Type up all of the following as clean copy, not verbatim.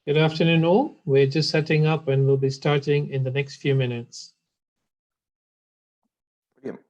Good afternoon, all. We're just setting up and we'll be starting in the next few minutes. Brilliant.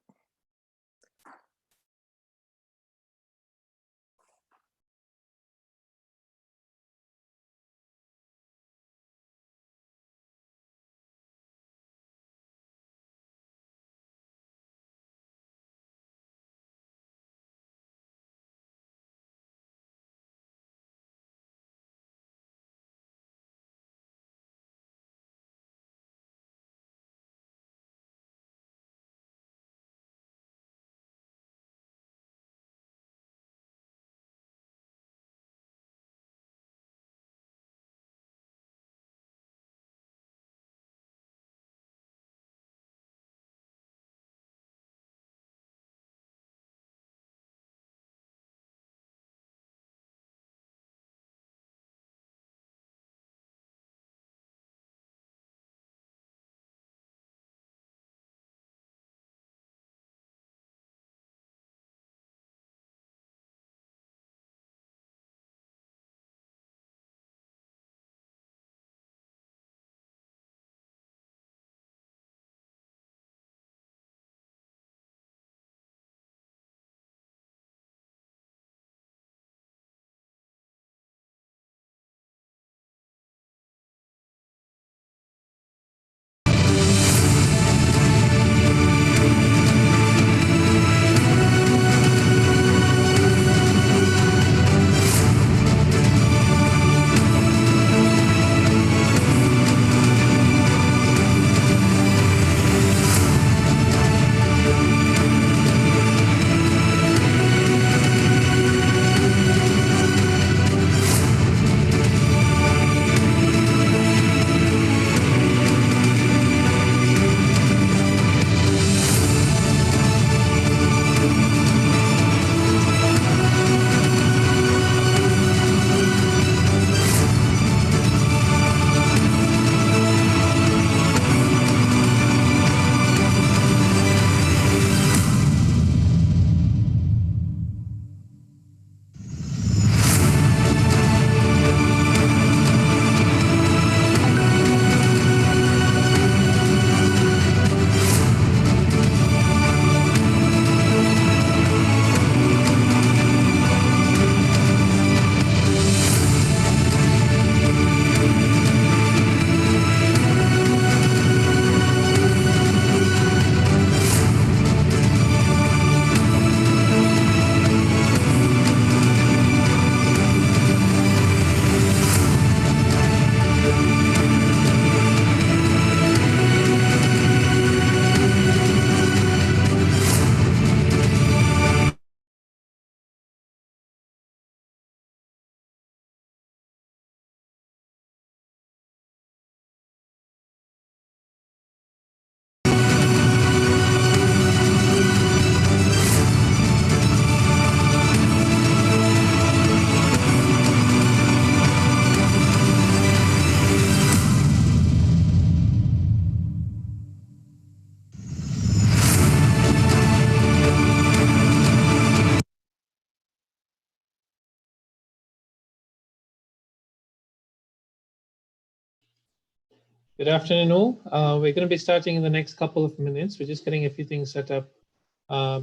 Good afternoon, all. We're going to be starting in the next couple of minutes. We're just getting a few things set up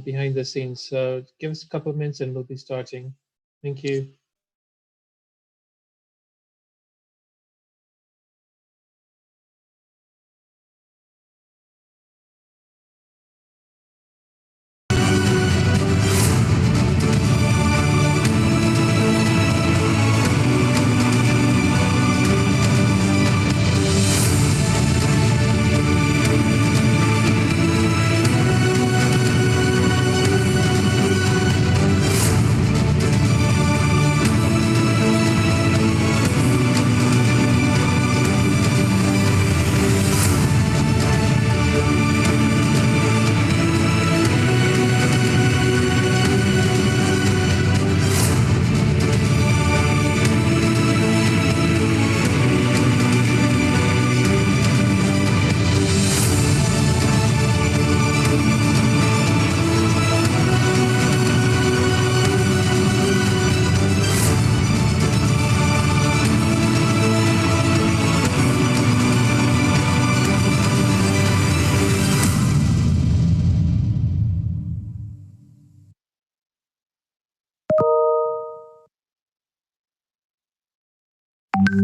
behind the scenes. So give us a couple of minutes and we'll be starting. Thank you. All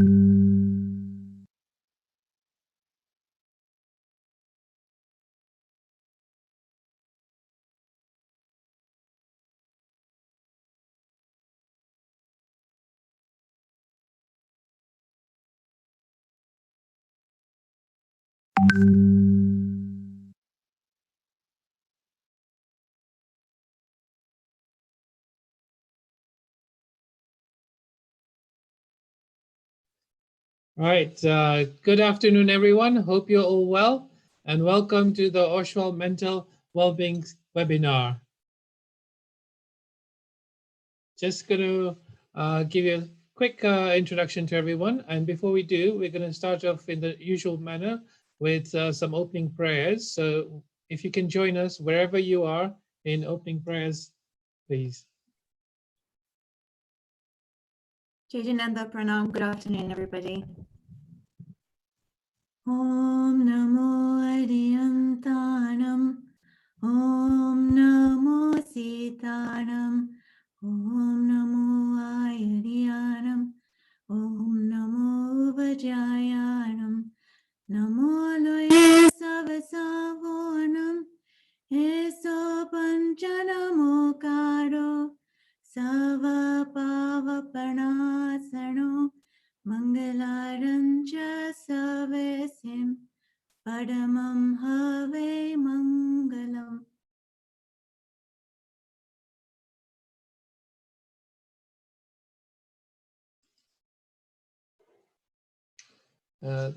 right. Good afternoon, everyone. Hope you're all well, and welcome to the Oshwal Mental Wellbeing webinar. Just going to give you a quick introduction to everyone. And before we do, we're going to start off in the usual manner with some opening prayers. So if you can join us wherever you are in opening prayers, please. Jaijananda Pranam. Good afternoon, everybody. Om Namo Ariyantanam. Om Namo Sitanam. Om Namo Ayariyanam. Om Namo Vajayanam. Namo Loya Savasavonam. Eso Panchanamo Karo. Sava Pavapanasano. Mangalarancha Savesim Padamam Have Mangalam.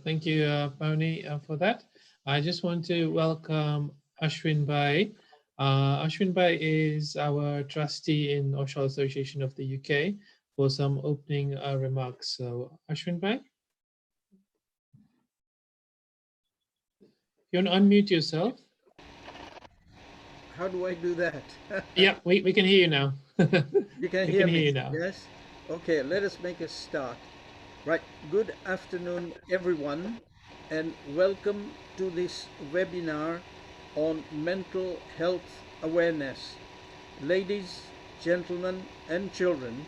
Thank you, Pauni, for that. I just want to welcome Ashwin Bhai. Ashwin Bhai is our trustee in Oshwal Association of the UK for some opening remarks. So, Ashwin Bhai, you want to unmute yourself? How do I do that? Yeah, we can hear you now. You can We hear can me? hear you now. Yes? Okay, let us make a start. Right, good afternoon, everyone, and welcome to this webinar on mental health awareness. Ladies, gentlemen, and children,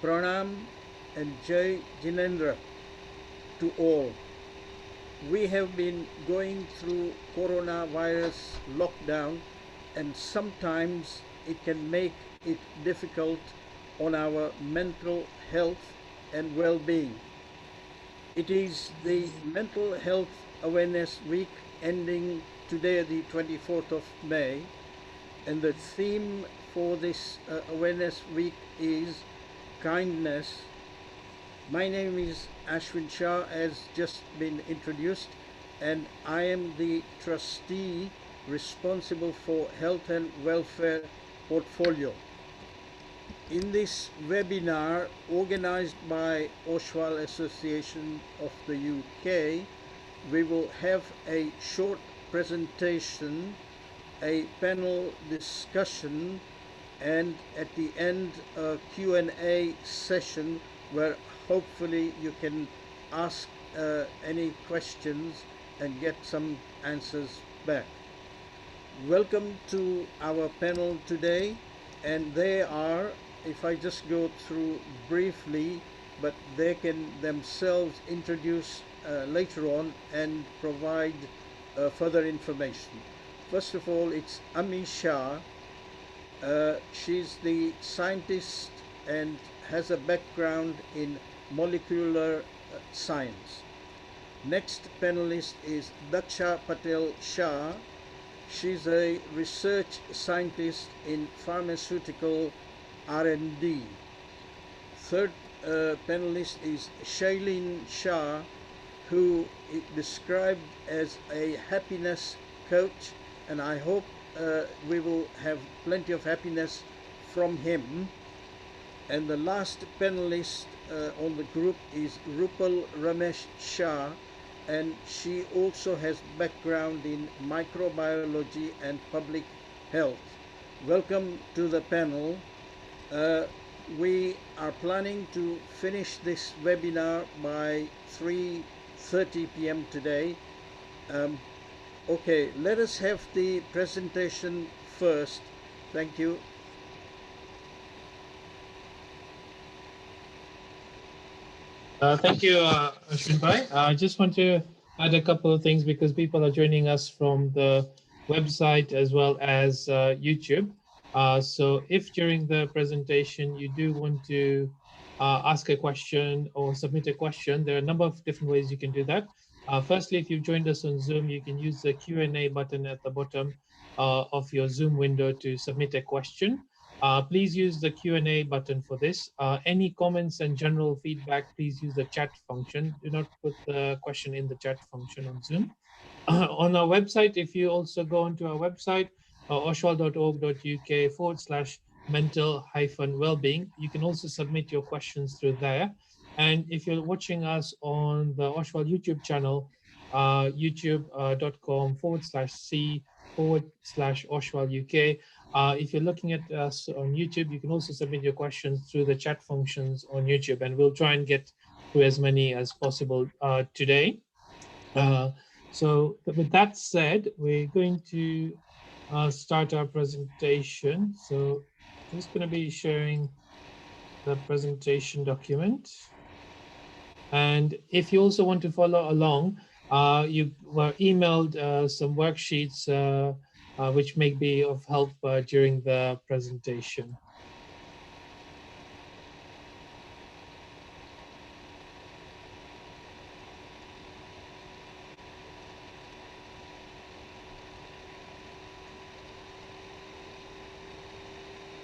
pranam and jai jinendra to all. We have been going through coronavirus lockdown, and sometimes it can make it difficult on our mental health and well-being. It is the Mental Health Awareness Week ending today, the 24th of May, and the theme for this Awareness Week is kindness. My name is Ashwin Shah, as just been introduced, and I am the trustee responsible for health and welfare portfolio. In this webinar organized by Oshwal Association of the UK, we will have a short presentation, a panel discussion, and at the end a Q&A session where hopefully you can ask any questions and get some answers back. Welcome to our panel today, and they are, if I just go through briefly, but they can themselves introduce later on and provide further information. First of all, it's Ami Shah. She's the scientist and has a background in molecular science. Next panelist is Daksha Patel Shah. She's a research scientist in pharmaceutical R&D. Third panelist is Shailene Shah, who is described as a happiness coach, and I hope we will have plenty of happiness from him. And the last panelist on the group is Rupal Ramesh Shah, and she also has background in microbiology and public health. Welcome to the panel. We are planning to finish this webinar by 3:30 p.m. today. Okay, let us have the presentation first. Thank you. Thank you, Ashwin Bhai. I just want to add a couple of things because people are joining us from the website as well as YouTube. So if during the presentation you do want to ask a question or submit a question, there are a number of different ways you can do that. Firstly, if you've joined us on Zoom, you can use the Q&A button at the bottom of your Zoom window to submit a question. Please use the Q&A button for this. Any comments and general feedback, please use the chat function. Do not put the question in the chat function on Zoom. On our website, if you also go onto our website, oshwal.org.uk/mental-wellbeing, you can also submit your questions through there. And if you're watching us on the Oshwal YouTube channel, youtube.com/c/Oshwal UK. If you're looking at us on YouTube, you can also submit your questions through the chat functions on YouTube, and we'll try and get through as many as possible today. So with that said, we're going to start our presentation. So just going to be sharing the presentation document. And if you also want to follow along, you were emailed some worksheets which may be of help during the presentation.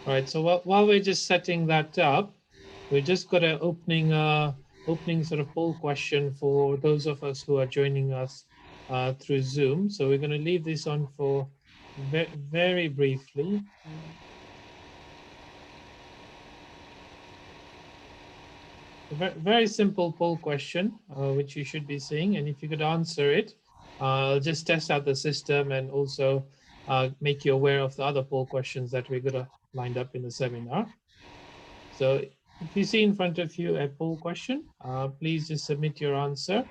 All right, so while we're just setting that up, we just got an opening sort of poll question for those of us who are joining us through Zoom. So we're going to leave this on for very briefly. A very simple poll question, which you should be seeing. And if you could answer it, I'll just test out the system and also make you aware of the other poll questions that we're going to lined up in the seminar. So if you see in front of you a poll question, please just submit your answer.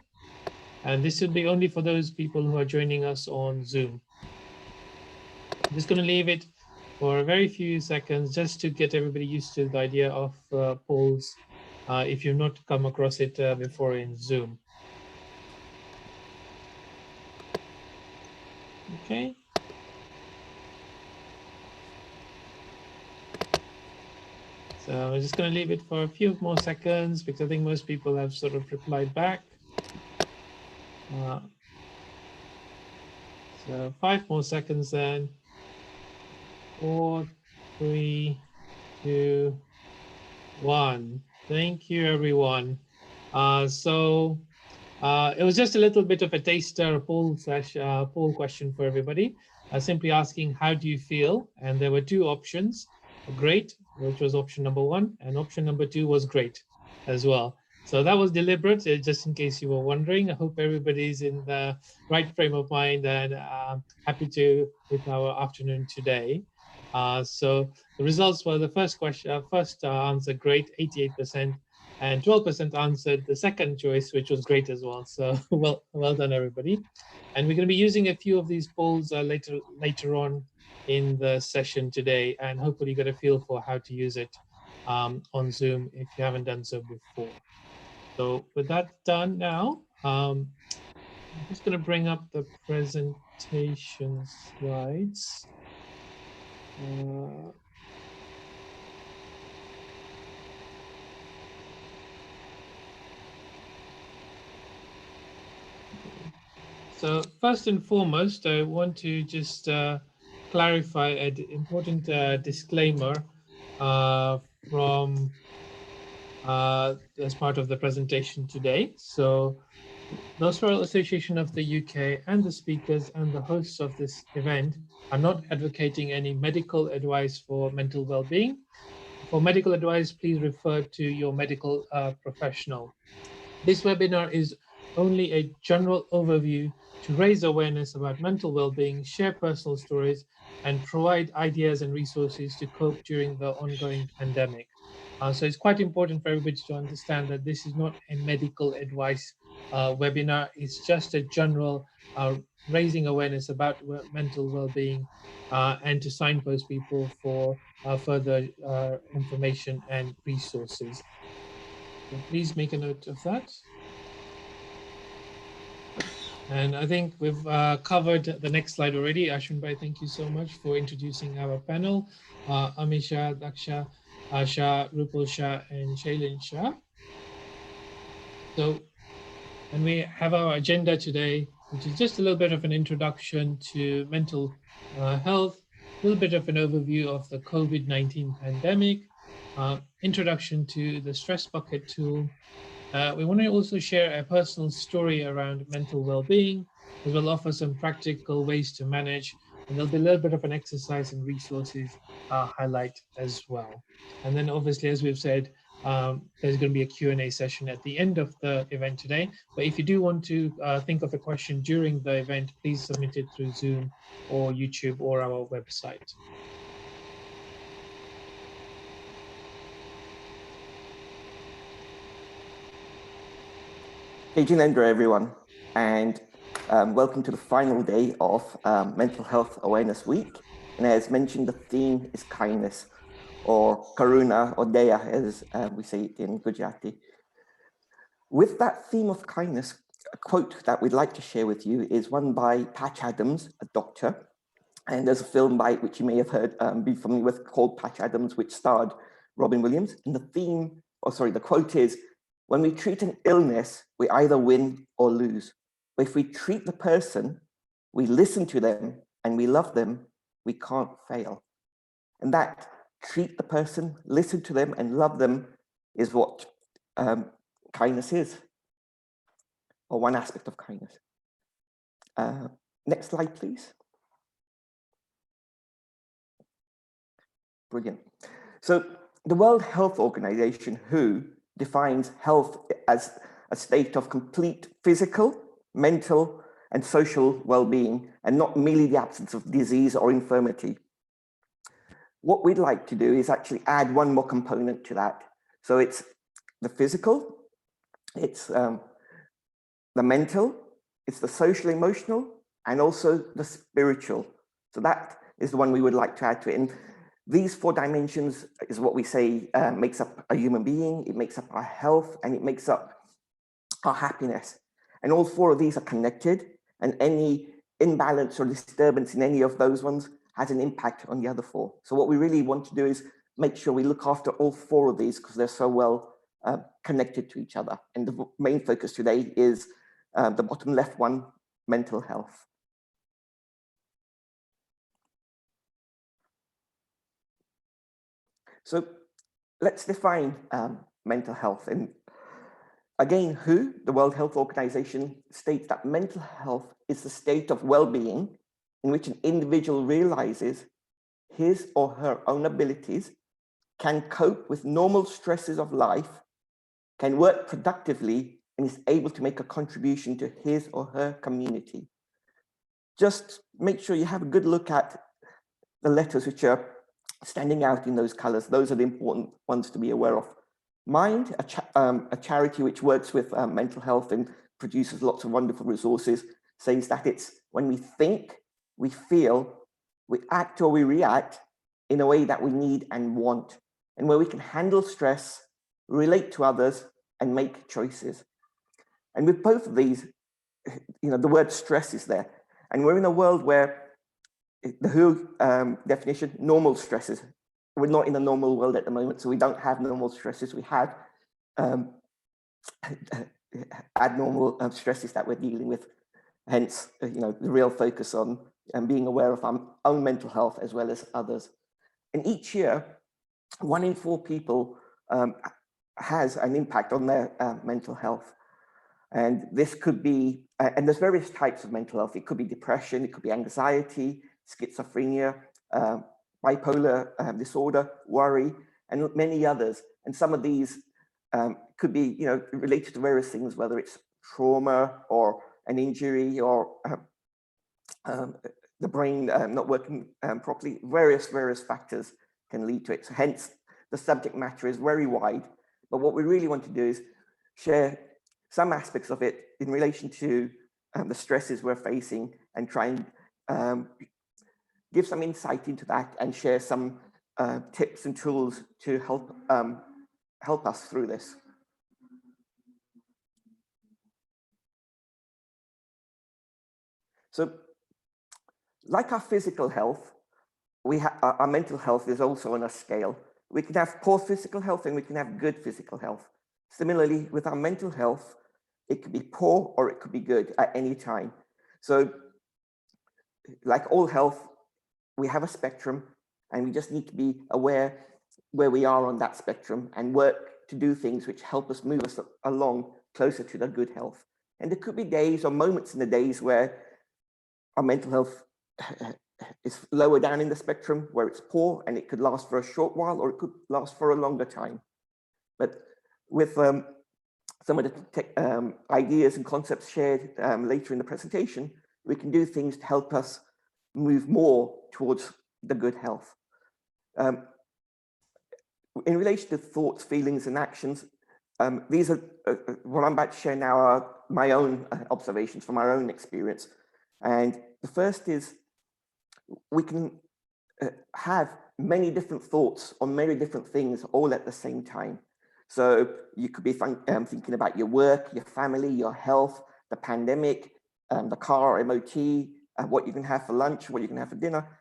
And this will be only for those people who are joining us on Zoom. I'm just going to leave it for a very few seconds just to get everybody used to the idea of polls if you've not come across it before in Zoom. Okay. So I'm just going to leave it for a few more seconds because I think most people have sort of replied back. So 5 more seconds then. 4, 3, 2, 1. Thank you, everyone. It was just a little bit of a taster poll question for everybody. Simply asking, how do you feel? And there were 2 options. Great, which was option number 1, and option number 2 was great as well. So that was deliberate, just in case you were wondering. I hope everybody's in the right frame of mind and happy with our afternoon today. So the results were the first answer, great, 88%, and 12% answered the second choice, which was great as well. So well done, everybody. And we're going to be using a few of these polls later on in the session today, and hopefully get a feel for how to use it on Zoom if you haven't done so before. So with that done now, I'm just going to bring up the presentation slides. So first and foremost, I want to just clarify an important disclaimer from as part of the presentation today. So the Oshwal Association of the UK and the speakers and the hosts of this event are not advocating any medical advice for mental well-being. For medical advice, please refer to your medical professional. This webinar is only a general overview to raise awareness about mental well-being, share personal stories, and provide ideas and resources to cope during the ongoing pandemic. So it's quite important for everybody to understand that this is not a medical advice webinar. It's just a general raising awareness about mental well-being and to signpost people for further information and resources. So please make a note of that. And I think we've covered the next slide already. Ashwin Bhai, thank you so much for introducing our panel. Amisha, Daksha, Asha, Rupal Shah, and Shailin Shah. So, and we have our agenda today, which is just a little bit of an introduction to mental health, a little bit of an overview of the COVID-19 pandemic, introduction to the stress bucket tool. We want to also share a personal story around mental well-being, as well offer some practical ways to manage, and there'll be a little bit of an exercise and resources highlight as well. And then obviously, as we've said, there's going to be a Q&A session at the end of the event today. But if you do want to think of a question during the event, please submit it through Zoom or YouTube or our website. Hey, Jinendra, everyone, and welcome to the final day of Mental Health Awareness Week. And as mentioned, the theme is kindness, or karuna, or daya, as we say it in Gujarati. With that theme of kindness, a quote that we'd like to share with you is one by Patch Adams, a doctor. And there's a film by which you may have heard, be familiar with, called Patch Adams, which starred Robin Williams. And the quote is, "When we treat an illness, we either win or lose. But if we treat the person, we listen to them and we love them, we can't fail." And that treat the person, listen to them and love them is what kindness is, or one aspect of kindness. Next slide, please. Brilliant. So the World Health Organization, WHO, defines health as a state of complete physical, mental, and social well-being, and not merely the absence of disease or infirmity. What we'd like to do is actually add one more component to that. So it's the physical, it's the mental, it's the social emotional, and also the spiritual. So that is the one we would like to add to it. And these 4 dimensions is what we say makes up a human being, it makes up our health, and it makes up our happiness. And all 4 of these are connected, and any imbalance or disturbance in any of those ones has an impact on the other 4. So what we really want to do is make sure we look after all 4 of these because they're so well connected to each other. And the main focus today is the bottom left one, mental health. So let's define mental health. And again, WHO, the World Health Organization, states that mental health is the state of well-being in which an individual realizes his or her own abilities, can cope with normal stresses of life, can work productively, and is able to make a contribution to his or her community. Just make sure you have a good look at the letters which are standing out in those colors. Those are the important ones to be aware of. Mind, a charity which works with mental health and produces lots of wonderful resources, says that it's when we think, we feel, we act or we react in a way that we need and want, and where we can handle stress, relate to others, and make choices. And with both of these, the word stress is there. And we're in a world where the WHO definition, normal stresses. We're not in a normal world at the moment, so we don't have normal stresses. We have abnormal stresses that we're dealing with. Hence, the real focus on being aware of our own mental health as well as others. And each year, 1 in 4 people has an impact on their mental health. And this could be, and there's various types of mental health. It could be depression, it could be anxiety, schizophrenia, bipolar disorder, worry, and many others. And some of these could be, related to various things, whether it's trauma or an injury or the brain not working properly. Various factors can lead to it. So hence, the subject matter is very wide. But what we really want to do is share some aspects of it in relation to the stresses we're facing and try and give some insight into that and share some tips and tools to help us through this. So like our physical health, our mental health is also on a scale. We can have poor physical health and we can have good physical health. Similarly, with our mental health, it could be poor or it could be good at any time. So like all health, we have a spectrum and we just need to be aware where we are on that spectrum and work to do things which help us move us along closer to the good health. And there could be days or moments in the days where our mental health is lower down in the spectrum, where it's poor and it could last for a short while or it could last for a longer time. But with some of the ideas and concepts shared later in the presentation, we can do things to help us move more towards the good health. In relation to thoughts, feelings, and actions, these are what I'm about to share now are my own observations from our own experience. And the first is we can have many different thoughts on many different things all at the same time. So you could be thinking about your work, your family, your health, the pandemic, the car MOT, what you can have for lunch, what you can have for dinner,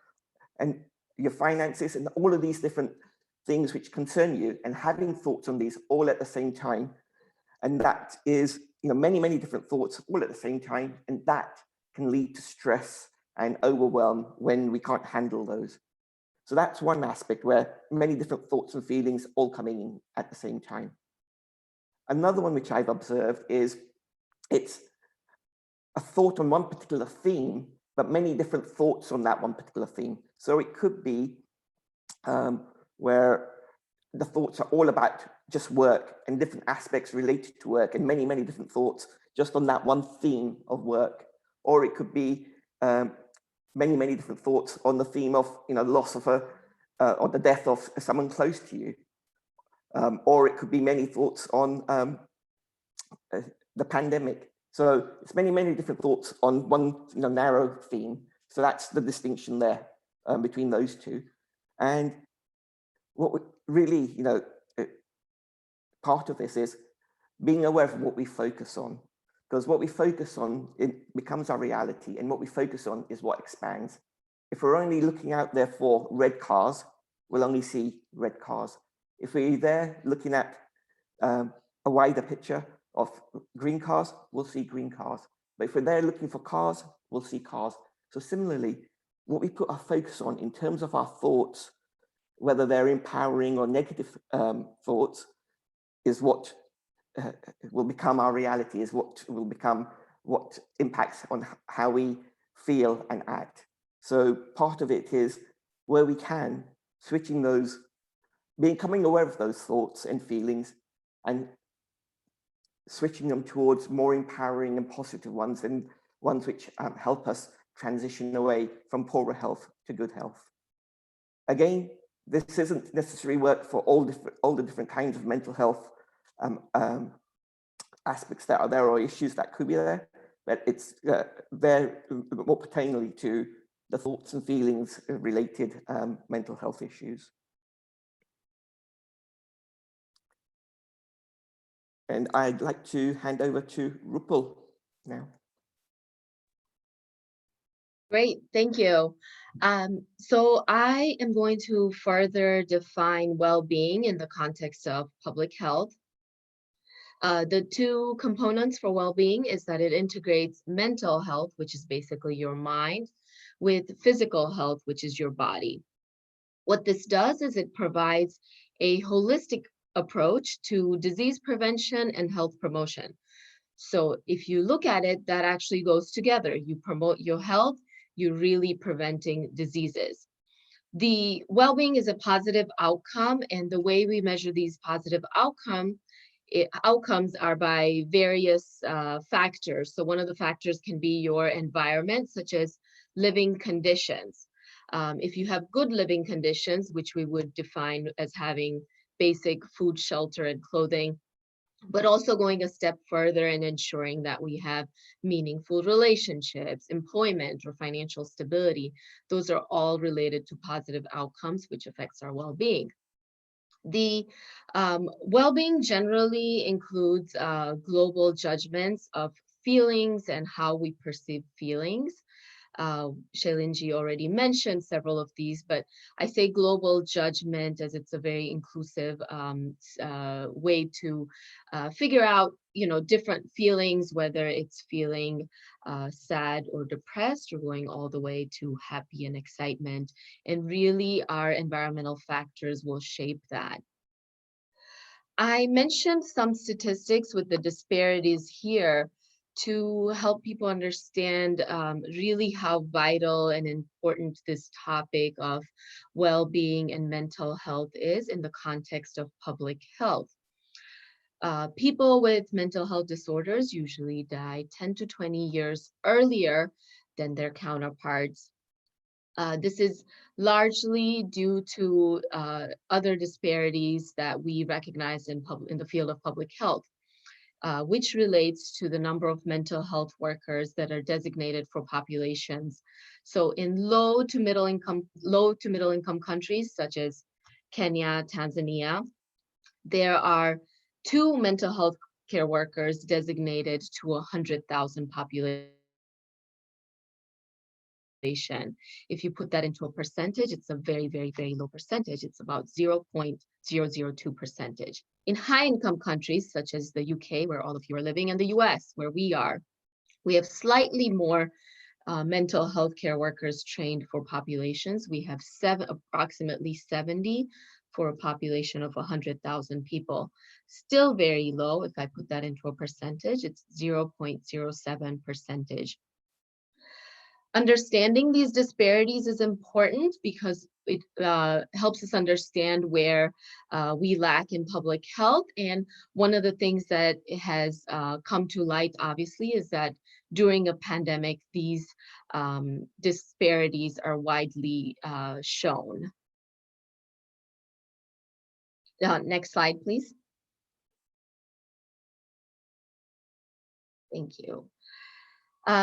and your finances, and all of these different things which concern you, and having thoughts on these all at the same time. And that is, many, many different thoughts all at the same time, and that can lead to stress and overwhelm when we can't handle those. So that's one aspect where many different thoughts and feelings all coming in at the same time. Another one which I've observed is it's a thought on one particular theme, but many different thoughts on that one particular theme. So it could be where the thoughts are all about just work and different aspects related to work and many, many different thoughts just on that one theme of work. Or it could be many, many different thoughts on the theme of, loss of or the death of someone close to you. Or it could be many thoughts on the pandemic. So it's many, many different thoughts on one narrow theme. So that's the distinction there between those two. And what we really, part of this is being aware of what we focus on, because what we focus on, it becomes our reality, and what we focus on is what expands. If we're only looking out there for red cars, we'll only see red cars. If we're there looking at a wider picture of green cars, we'll see green cars. But if we're there looking for cars, we'll see cars. So similarly, what we put our focus on in terms of our thoughts, whether they're empowering or negative thoughts, is what will become our reality, is what will become what impacts on how we feel and act. So part of it is where we can, switching those, becoming aware of those thoughts and feelings and switching them towards more empowering and positive ones, and ones which help us transition away from poorer health to good health. Again, this isn't necessary work for all the different kinds of mental health aspects that are there or issues that could be there, but it's there more pertainingly to the thoughts and feelings related mental health issues. And I'd like to hand over to Rupal now. Great, thank you. So I am going to further define well-being in the context of public health. The two components for well-being is that it integrates mental health, which is basically your mind, with physical health, which is your body. What this does is it provides a holistic approach to disease prevention and health promotion. So if you look at it, that actually goes together. You promote your health, you're really preventing diseases. The well-being is a positive outcome, and the way we measure these positive outcomes are by various factors. So one of the factors can be your environment, such as living conditions. If you have good living conditions, which we would define as having basic food, shelter, and clothing, but also going a step further and ensuring that we have meaningful relationships, employment, or financial stability. Those are all related to positive outcomes, which affects our well-being. The well-being generally includes global judgments of feelings and how we perceive feelings. Shailinji already mentioned several of these, but I say global judgment as it's a very inclusive way to figure out, different feelings, whether it's feeling sad or depressed, or going all the way to happy and excitement. And really, our environmental factors will shape that. I mentioned some statistics with the disparities here to help people understand really how vital and important this topic of well-being and mental health is in the context of public health. People with mental health disorders usually die 10 to 20 years earlier than their counterparts. This is largely due to other disparities that we recognize in the field of public health, which relates to the number of mental health workers that are designated for populations. So in low to middle income countries such as Kenya, Tanzania, there are 2 mental health care workers designated to 100,000 population. If you put that into a percentage, it's a very, very, very low percentage. It's about 0.002%. In high-income countries such as the UK, where all of you are living, and the US, where we are, we have slightly more mental health care workers trained for populations. We have approximately 70 for a population of 100,000 people. Still very low. If I put that into a percentage, it's 0.07%. Understanding these disparities is important because it helps us understand where we lack in public health. And one of the things that has come to light, obviously, is that during a pandemic, these disparities are widely shown. Next slide, please. Thank you.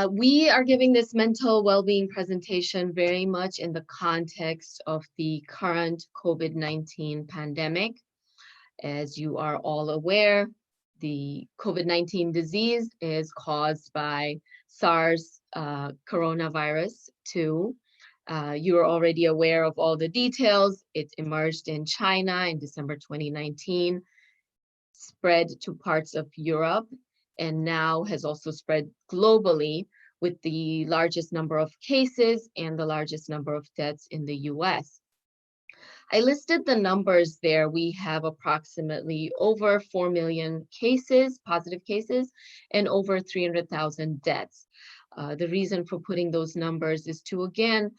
We are giving this mental well-being presentation very much in the context of the current COVID-19 pandemic. As you are all aware, the COVID-19 disease is caused by SARS coronavirus 2. You are already aware of all the details. It emerged in China in December 2019, spread to parts of Europe, and now has also spread globally with the largest number of cases and the largest number of deaths in the US. I listed the numbers there. We have approximately over 4 million cases, positive cases, and over 300,000 deaths. The reason for putting those numbers is to, again,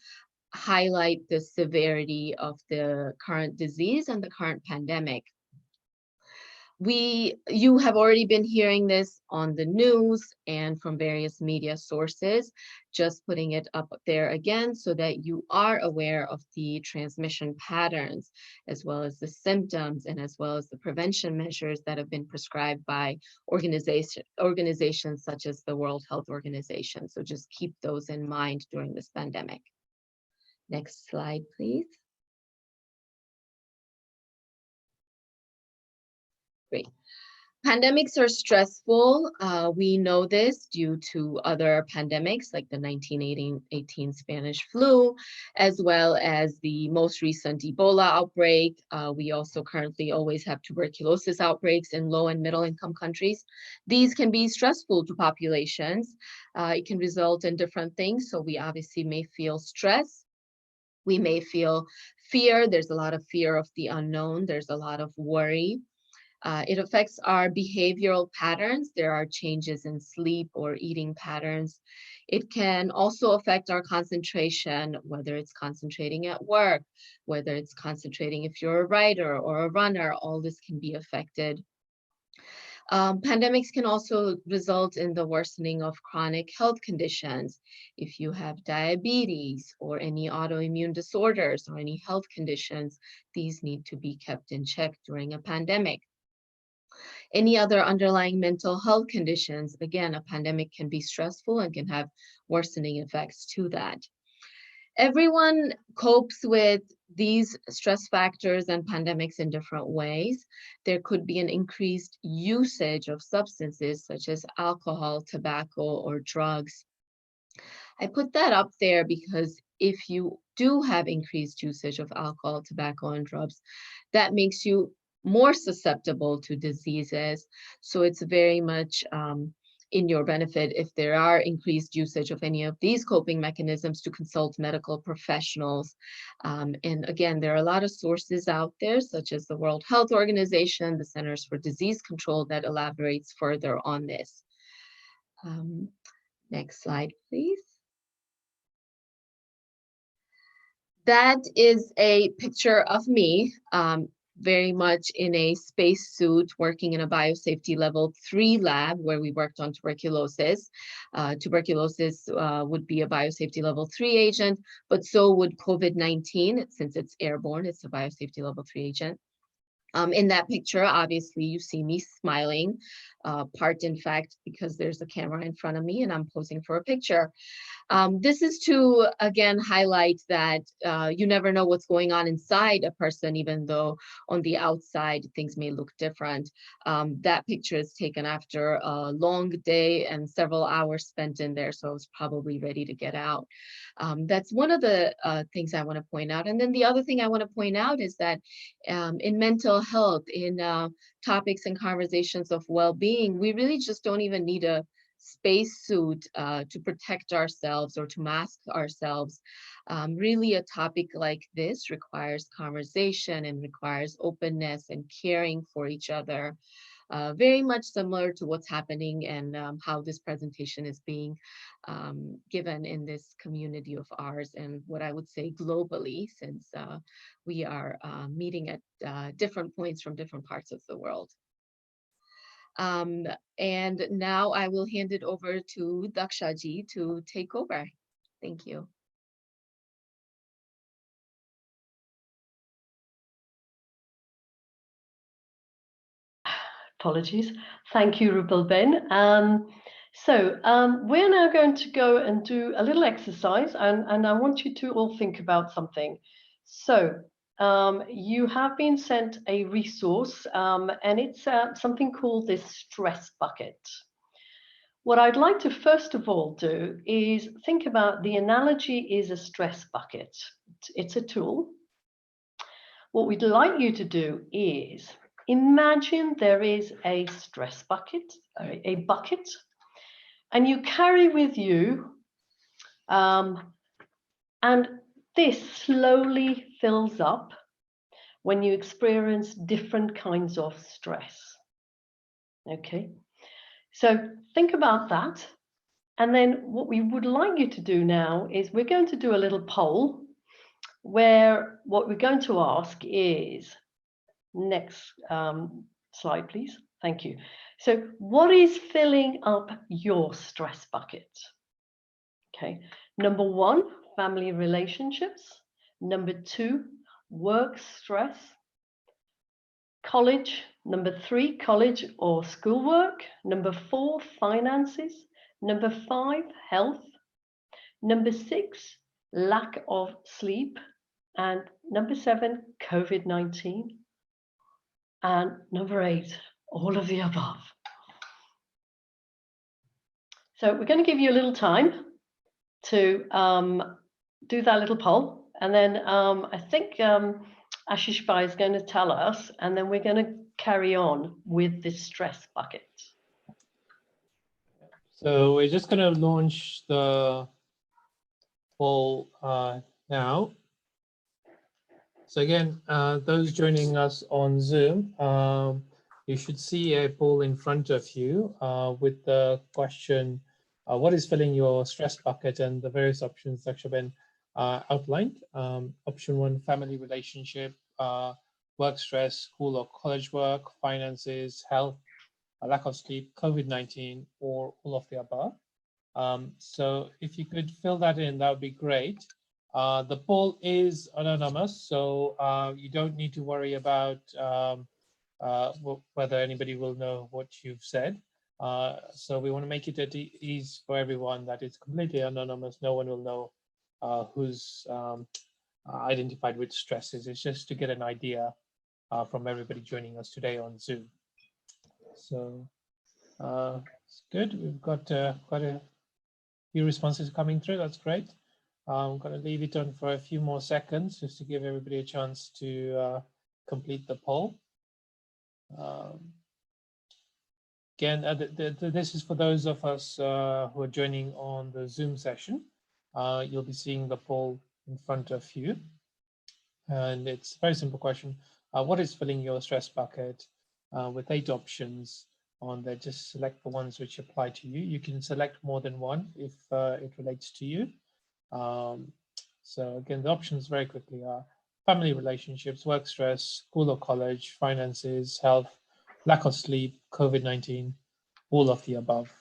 highlight the severity of the current disease and the current pandemic. You have already been hearing this on the news and from various media sources, just putting it up there again so that you are aware of the transmission patterns, as well as the symptoms, and as well as the prevention measures that have been prescribed by organizations such as the World Health Organization. So just keep those in mind during this pandemic. Next slide, please. Great. Pandemics are stressful. We know this due to other pandemics like the 1918 Spanish flu, as well as the most recent Ebola outbreak. We also currently always have tuberculosis outbreaks in low and middle income countries. These can be stressful to populations. It can result in different things. So we obviously may feel stress. We may feel fear. There's a lot of fear of the unknown. There's a lot of worry. It affects our behavioral patterns. There are changes in sleep or eating patterns. It can also affect our concentration, whether it's concentrating at work, whether it's concentrating if you're a writer or a runner, all this can be affected. Pandemics can also result in the worsening of chronic health conditions. If you have diabetes or any autoimmune disorders or any health conditions, these need to be kept in check during a pandemic. Any other underlying mental health conditions, again, a pandemic can be stressful and can have worsening effects to that. Everyone copes with these stress factors and pandemics in different ways. There could be an increased usage of substances such as alcohol, tobacco, or drugs. I put that up there because if you do have increased usage of alcohol, tobacco, and drugs, that makes you more susceptible to diseases. So it's very much in your benefit if there are increased usage of any of these coping mechanisms to consult medical professionals. And again, there are a lot of sources out there, such as the World Health Organization, the Centers for Disease Control, that elaborates further on this. Next slide, please. That is a picture of me, very much in a spacesuit, working in a biosafety level 3 lab where we worked on tuberculosis. Tuberculosis would be a biosafety level 3 agent, but so would COVID-19. Since it's airborne, it's a biosafety level 3 agent. In that picture, obviously, you see me smiling, part in fact, because there's a camera in front of me and I'm posing for a picture. This is to, again, highlight that you never know what's going on inside a person, even though on the outside things may look different. That picture is taken after a long day and several hours spent in there, so I was probably ready to get out. That's one of the things I want to point out. And then the other thing I want to point out is that in mental health, in topics and conversations of well-being, we really just don't even need a spacesuit to protect ourselves or to mask ourselves. Really, a topic like this requires conversation and requires openness and caring for each other. Very much similar to what's happening and how this presentation is being given in this community of ours, and what I would say globally, since we are meeting at different points from different parts of the world. And now I will hand it over to Dakshaji to take over. Thank you. Apologies. Thank you, Rupal-Ben. We're now going to go and do a little exercise, and I want you to all think about something. So you have been sent a resource, and it's something called this stress bucket. What I'd like to first of all do is think about the analogy is a stress bucket. It's a tool. What we'd like you to do is imagine there is a stress bucket, a bucket, and you carry with you, and this slowly fills up when you experience different kinds of stress. Okay, so think about that. And then what we would like you to do now is we're going to do a little poll where what we're going to ask is, next slide, please. Thank you. So what is filling up your stress bucket? Okay, number 1, family relationships. Number 2, work stress. College. Number 3, college or schoolwork. Number 4, finances. Number 5, health. Number 6, lack of sleep. And number 7, COVID-19. And number 8, all of the above. So we're going to give you a little time to do that little poll. And then I think Ashish Bhai is going to tell us, and then we're going to carry on with this stress bucket. So we're just going to launch the poll now. So again, those joining us on Zoom, you should see a poll in front of you with the question, what is filling your stress bucket, and the various options that have been outlined. Option 1, family relationship, work stress, school or college work, finances, health, a lack of sleep, COVID-19, or all of the above. So if you could fill that in, that would be great. The poll is anonymous, so you don't need to worry about whether anybody will know what you've said. So we want to make it at ease for everyone that it's completely anonymous. No one will know who's identified with stresses. It's just to get an idea from everybody joining us today on Zoom. So it's good. We've got quite a few responses coming through. That's great. I'm going to leave it on for a few more seconds just to give everybody a chance to complete the poll. Again, this is for those of us who are joining on the Zoom session. You'll be seeing the poll in front of you. And it's a very simple question. What is filling your stress bucket? With 8 options on there, just select the ones which apply to you. You can select more than one if it relates to you. So again, the options very quickly are family relationships, work stress, school or college, finances, health, lack of sleep, COVID-19, all of the above.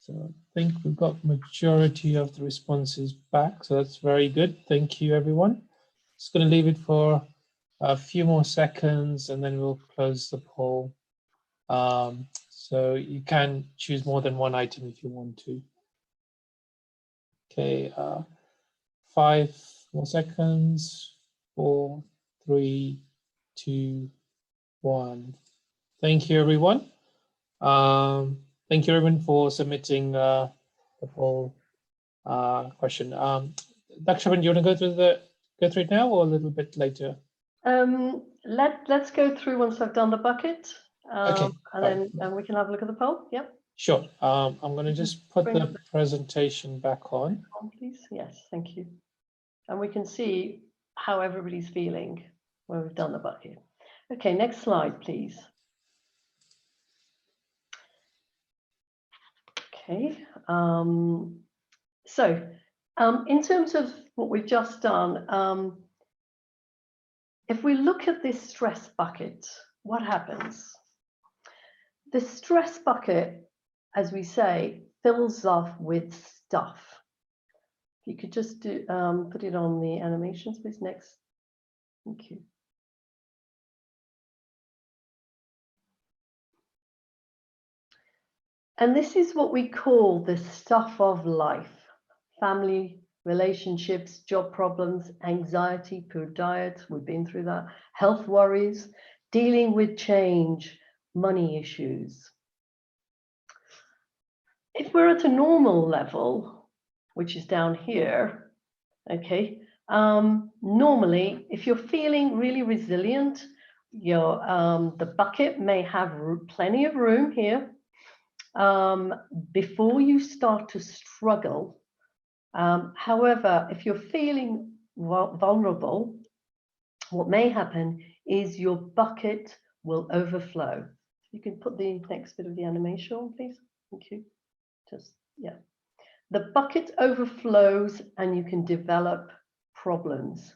So I think we've got majority of the responses back. So that's very good. Thank you, everyone. Just going to leave it for a few more seconds and then we'll close the poll. So you can choose more than one item if you want to. Okay, 5 more seconds. 4, 3, 2, 1. Thank you, everyone. Thank you, everyone, for submitting the poll question. Dr. Shaban, do you want to go through it now or a little bit later? Let's go through once I've done the bucket, Okay, and then we can have a look at the poll. Yep. Sure. I'm going to just put the presentation back on. Please. Yes, thank you. And we can see how everybody's feeling when we've done the bucket. Okay, next slide, please. Okay. In terms of what we've just done, if we look at this stress bucket, what happens? The stress bucket, as we say, fills up with stuff. If you could just do, put it on the animations, please. Next. Thank you. And this is what we call the stuff of life: family, relationships, job problems, anxiety, poor diet, we've been through that, health worries, dealing with change, money issues. If we're at a normal level, which is down here, okay, normally, if you're feeling really resilient, the bucket may have plenty of room here. Before you start to struggle. However, if you're feeling vulnerable, what may happen is your bucket will overflow. You can put the next bit of the animation on, please. Thank you. Just, yeah. The bucket overflows and you can develop problems.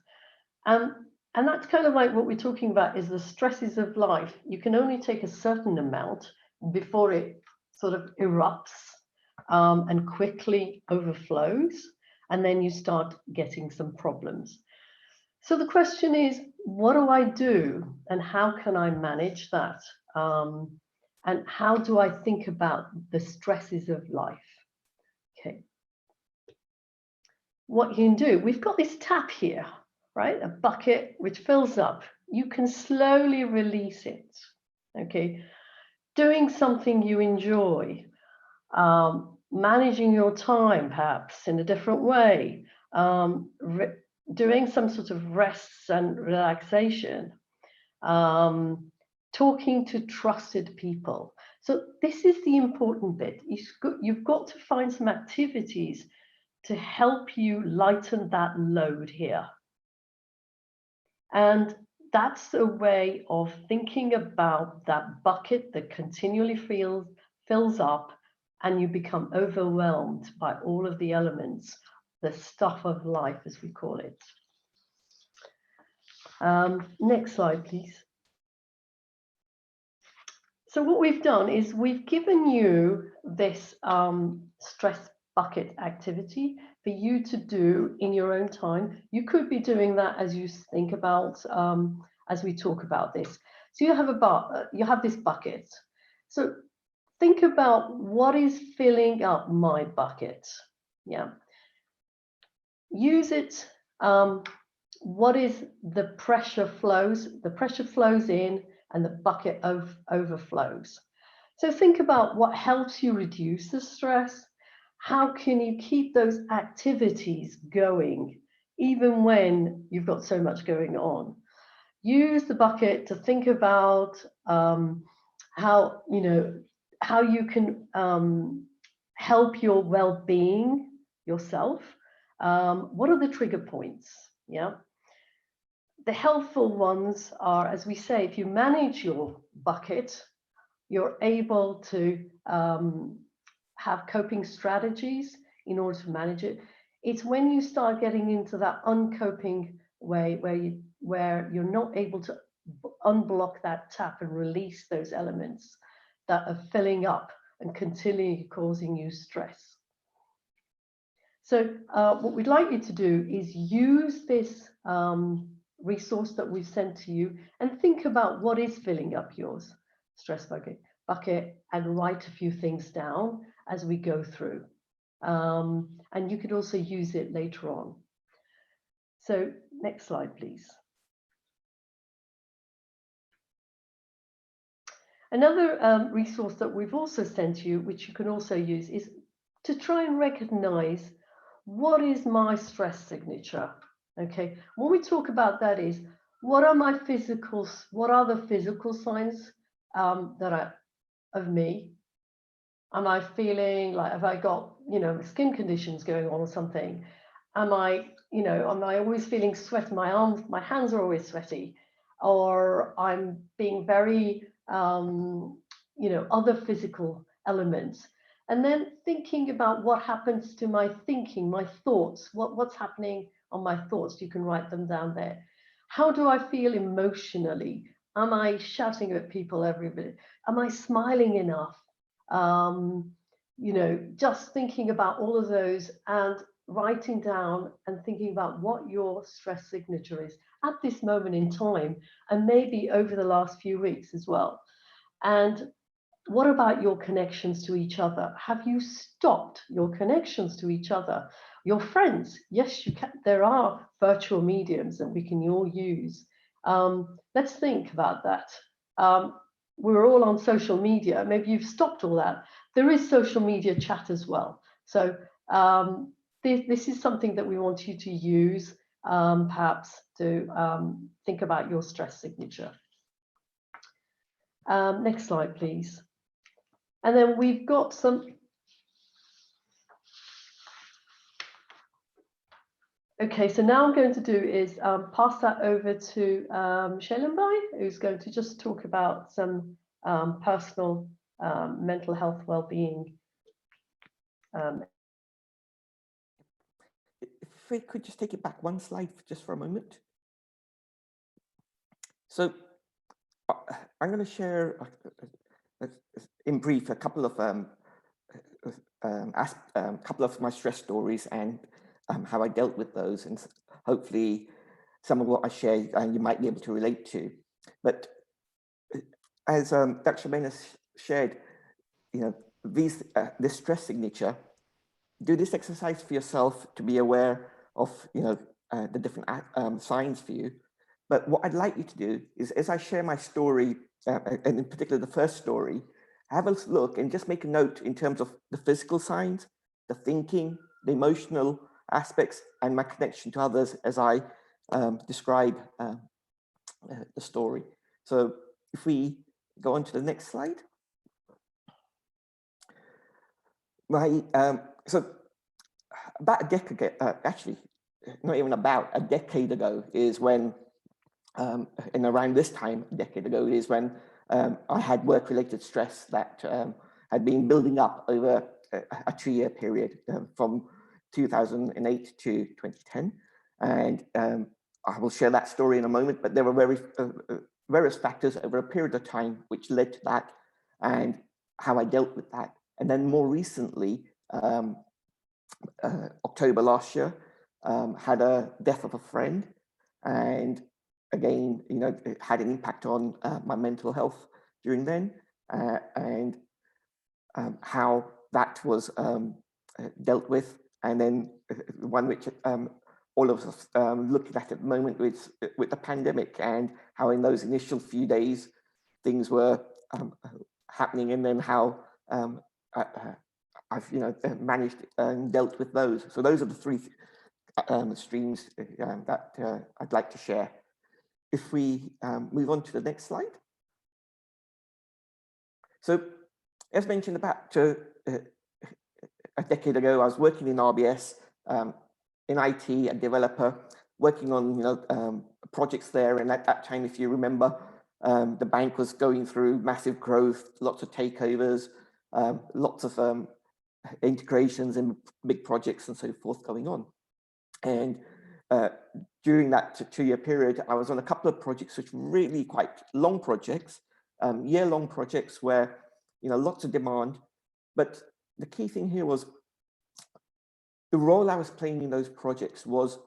And that's kind of like what we're talking about is the stresses of life. You can only take a certain amount before it sort of erupts and quickly overflows, and then you start getting some problems. So the question is, what do I do and how can I manage that? And how do I think about the stresses of life? Okay. What you can do, we've got this tap here, right? A bucket which fills up. You can slowly release it, okay? Doing something you enjoy, managing your time perhaps in a different way, doing some sort of rest and relaxation, talking to trusted people. So this is the important bit. You've got to find some activities to help you lighten that load here. And that's a way of thinking about that bucket that continually fills up and you become overwhelmed by all of the elements, the stuff of life, as we call it. Next slide, please. So what we've done is we've given you this stress bucket activity for you to do in your own time. You could be doing that as you think about, as we talk about this. So you have this bucket. So think about what is filling up my bucket. Yeah. Use it. What is the pressure flows? The pressure flows in and the bucket overflows. So think about what helps you reduce the stress. how can you keep those activities going even when you've got so much going on? Use the bucket to think about how you can help your well-being yourself. What are the trigger points? Yeah. The helpful ones are, as we say, if you manage your bucket, you're able to have coping strategies in order to manage it. It's when you start getting into that uncoping way where you're not able to unblock that tap and release those elements that are filling up and continually causing you stress. So what we'd like you to do is use this resource that we've sent to you and think about what is filling up your stress bucket and write a few things down as we go through. And you could also use it later on. So next slide, please. Another resource that we've also sent you, which you can also use, is to try and recognize what is my stress signature. Okay, when we talk about that is, what are the physical signs that are of me? Am I feeling like, have I got, skin conditions going on or something? Am I always feeling sweat? My hands are always sweaty, or I'm being very, other physical elements. And then thinking about what happens to my thinking, my thoughts, what's happening on my thoughts. You can write them down there. How do I feel emotionally? Am I shouting at people every minute? Am I smiling enough? Just thinking about all of those and writing down and thinking about what your stress signature is at this moment in time, and maybe over the last few weeks as well. And what about your connections to each other? Have you stopped your connections to each other? Your friends? Yes, you can. There are virtual mediums that we can all use. Let's think about that. We're all on social media. Maybe you've stopped all that. There is social media chat as well. So this is something that we want you to use, perhaps to think about your stress signature. Next slide, please. And then we've got some. Okay, so now I'm going to do is pass that over to Shelenbai, who's going to just talk about some personal mental health well-being. If we could just take it back one slide just for a moment. So I'm going to share in brief a couple of my stress stories and how I dealt with those, and hopefully some of what I share you might be able to relate to. But as Dr. Menas shared, this stress signature, do this exercise for yourself to be aware of the different signs for you. But what I'd like you to do is, as I share my story, and in particular the first story, have a look and just make a note in terms of the physical signs, the thinking, the emotional aspects, and my connection to others as I describe the story. So if we go on to the next slide. So about a decade ago, actually, not even about a decade ago is when, and around this time, a decade ago is when I had work-related stress that had been building up over a 2-year period from 2008 to 2010. And I will share that story in a moment, but there were various factors over a period of time which led to that and how I dealt with that. And then more recently, October last year, had a death of a friend, and again, it had an impact on my mental health during then, and how that was dealt with, and then one which all of us looking at the moment with the pandemic, and how in those initial few days things were happening, and then how I I've managed and dealt with those. So those are the three streams that I'd like to share. If we move on to the next slide. So as mentioned, about a decade ago, I was working in RBS, in IT, a developer, working on projects there. And at that time, if you remember, the bank was going through massive growth, lots of takeovers, lots of integrations and big projects and so forth going on. And during that 2-year period, I was on a couple of projects, which were really quite long projects, year-long projects where, lots of demand. But the key thing here was the role I was playing in those projects was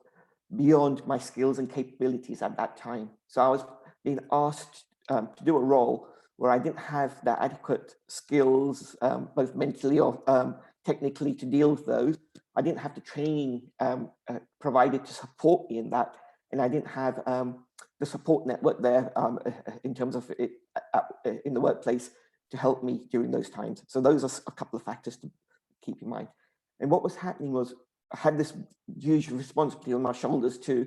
beyond my skills and capabilities at that time. So I was being asked to do a role where I didn't have the adequate skills, both mentally or technically, to deal with those. I didn't have the training provided to support me in that. And I didn't have the support network there in terms of it in the workplace to help me during those times. So those are a couple of factors to keep in mind. And what was happening was I had this huge responsibility on my shoulders to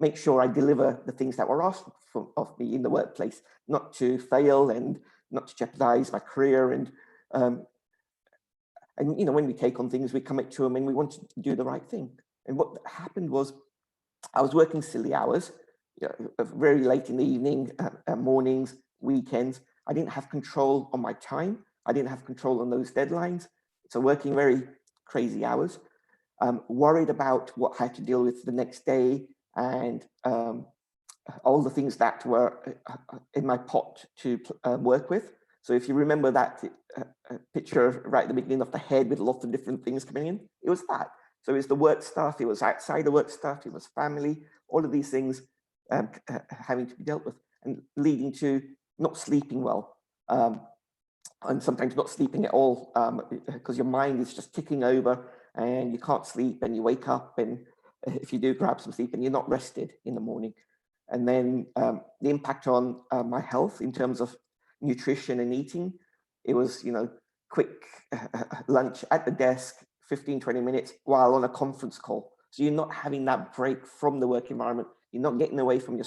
make sure I deliver the things that were asked of me in the workplace, not to fail and not to jeopardize my career. And when we take on things, we commit to them and we want to do the right thing. And what happened was I was working silly hours, very late in the evening, mornings, weekends. I didn't have control on my time. I didn't have control on those deadlines. So working very crazy hours, worried about what I had to deal with the next day, and all the things that were in my pot to work with. So if you remember that picture right at the beginning of the head with lots of different things coming in, it was that. So it was the work stuff, it was outside the work stuff, it was family, all of these things having to be dealt with, and leading to not sleeping well. And sometimes not sleeping at all, because your mind is just ticking over and you can't sleep, and you wake up, and if you do grab some sleep, and you're not rested in the morning. And then the impact on my health in terms of nutrition and eating, it was, quick lunch at the desk, 15, 20 minutes while on a conference call. So you're not having that break from the work environment. You're not getting away from your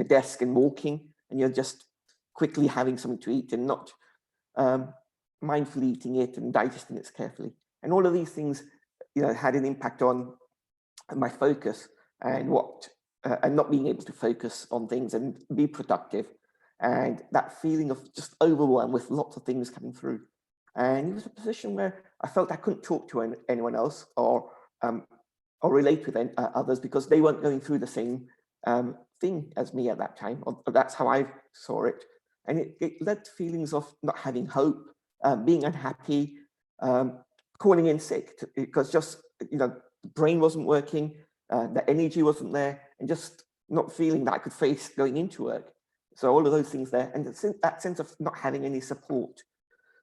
desk and walking, and you're just quickly having something to eat and not mindfully eating it and digesting it carefully. And all of these things, had an impact on my focus and not being able to focus on things and be productive. And that feeling of just overwhelmed with lots of things coming through. And it was a position where I felt I couldn't talk to anyone else or relate with others because they weren't going through the same thing as me at that time. Or that's how I saw it. And it led to feelings of not having hope, being unhappy, calling in sick because just, the brain wasn't working, the energy wasn't there, and just not feeling that I could face going into work. So all of those things there, and that sense of not having any support.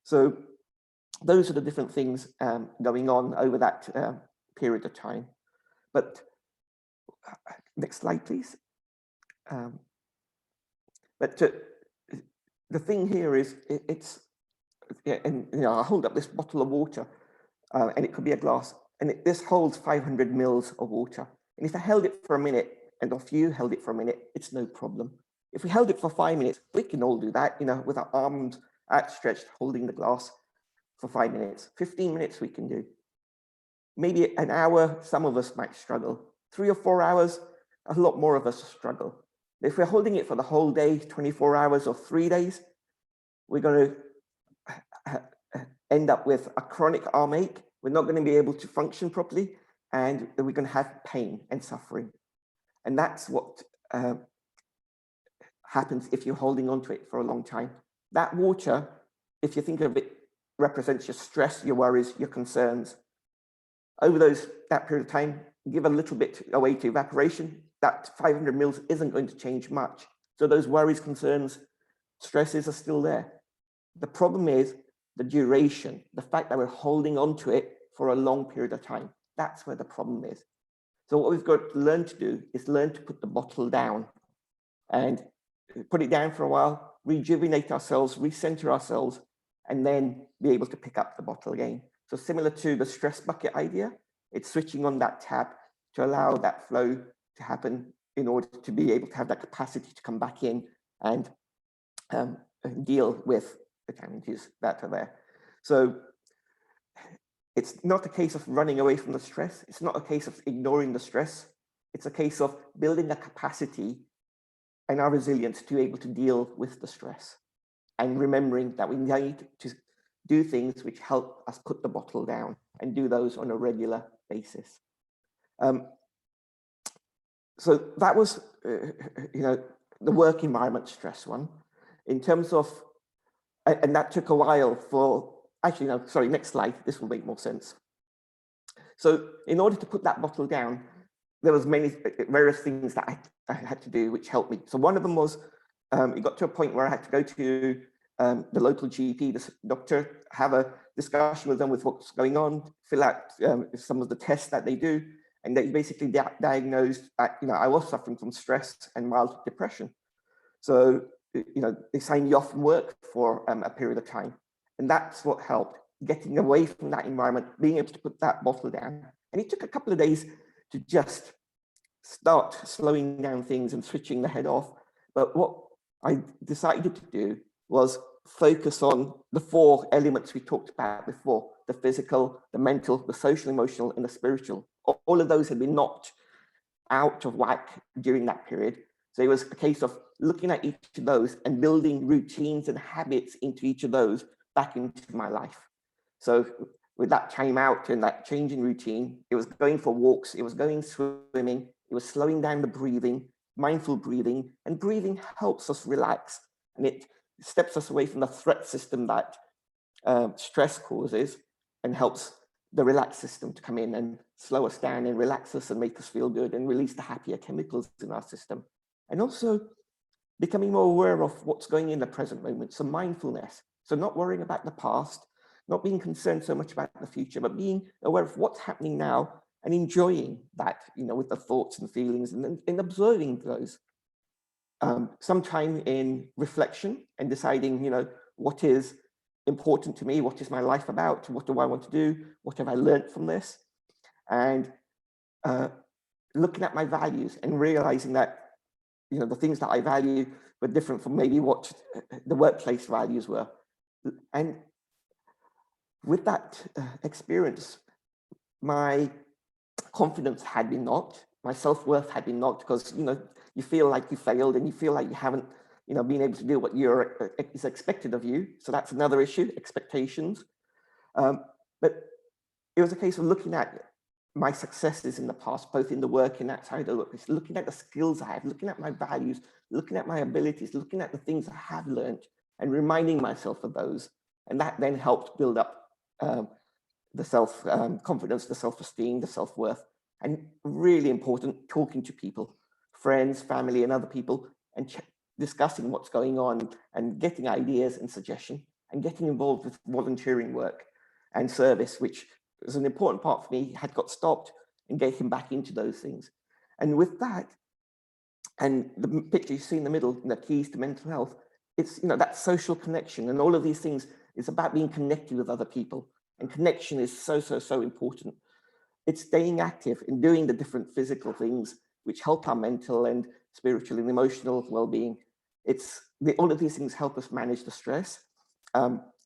So those are the different things going on over that period of time. But next slide, please. But the thing here is, I hold up this bottle of water, and it could be a glass, and this holds 500 mils of water. And if I held it for a minute, and if you held it for a minute, it's no problem. If we held it for 5 minutes, we can all do that, with our arms outstretched, holding the glass for 5 minutes. 15 minutes we can do. Maybe an hour, some of us might struggle. 3 or 4 hours, a lot more of us struggle. If we're holding it for the whole day, 24 hours or 3 days, we're going to end up with a chronic arm ache. We're not going to be able to function properly, and we're going to have pain and suffering. And that's what happens if you're holding on to it for a long time. That water, if you think of it, represents your stress, your worries, your concerns. Over that period of time, give a little bit away to evaporation. That 500 mils isn't going to change much. So those worries, concerns, stresses are still there. The problem is the duration, the fact that we're holding on to it for a long period of time. That's where the problem is. So what we've got to learn to do is learn to put the bottle down and put it down for a while, rejuvenate ourselves, recenter ourselves, and then be able to pick up the bottle again. So similar to the stress bucket idea, it's switching on that tap to allow that flow to happen in order to be able to have that capacity to come back in and deal with the challenges that are there. So it's not a case of running away from the stress. It's not a case of ignoring the stress. It's a case of building a capacity and our resilience to be able to deal with the stress, and remembering that we need to do things which help us put the bottle down, and do those on a regular basis. So that was, the work environment stress one. In terms of, and that took a while for, actually, no, sorry, next slide, this will make more sense. So in order to put that bottle down, there was various things that I had to do which helped me. So one of them was, it got to a point where I had to go to the local GP, the doctor, have a discussion with them with what's going on, fill out some of the tests that they do, and they basically diagnosed that I was suffering from stress and mild depression. So they signed me off from work for a period of time, and that's what helped, getting away from that environment, being able to put that bottle down. And it took a couple of days to just start slowing down things and switching the head off. But what I decided to do was focus on the 4 elements we talked about before: the physical, the mental, the social, emotional, and the spiritual. All of those had been knocked out of whack during that period. So it was a case of looking at each of those and building routines and habits into each of those back into my life. So with that time out and that change in routine, it was going for walks, it was going swimming, it was slowing down the breathing, mindful breathing, and breathing helps us relax, and it steps us away from the threat system that stress causes, and helps the relaxed system to come in and slow us down and relax us and make us feel good and release the happier chemicals in our system. And also becoming more aware of what's going in the present moment. So mindfulness, so not worrying about the past, not being concerned so much about the future, but being aware of what's happening now and enjoying that, with the thoughts and feelings, and observing those. Some time in reflection and deciding, what is important to me, what is my life about, what do I want to do, what have I learned from this, and looking at my values and realizing that, the things that I value were different from maybe what the workplace values were. And with that experience, my confidence had been knocked, my self-worth had been knocked, because you feel like you failed and you feel like you haven't been able to do what is expected of you. So that's another issue, expectations. But it was a case of looking at my successes in the past, both in the work and outside of work, looking at the skills I have, looking at my values, looking at my abilities, looking at the things I have learned, and reminding myself of those. And that then helped build up the self-confidence, the self-esteem, the self-worth, and really important, talking to people, friends, family, and other people, and discussing what's going on and getting ideas and suggestion, and getting involved with volunteering work and service, which was an important part for me, had got stopped, and getting back into those things. And with that, and the picture you see in the middle, the keys to mental health, it's that social connection, and all of these things is about being connected with other people. And connection is so important. It's staying active and doing the different physical things which help our mental and spiritual and emotional well-being. All of these things help us manage the stress.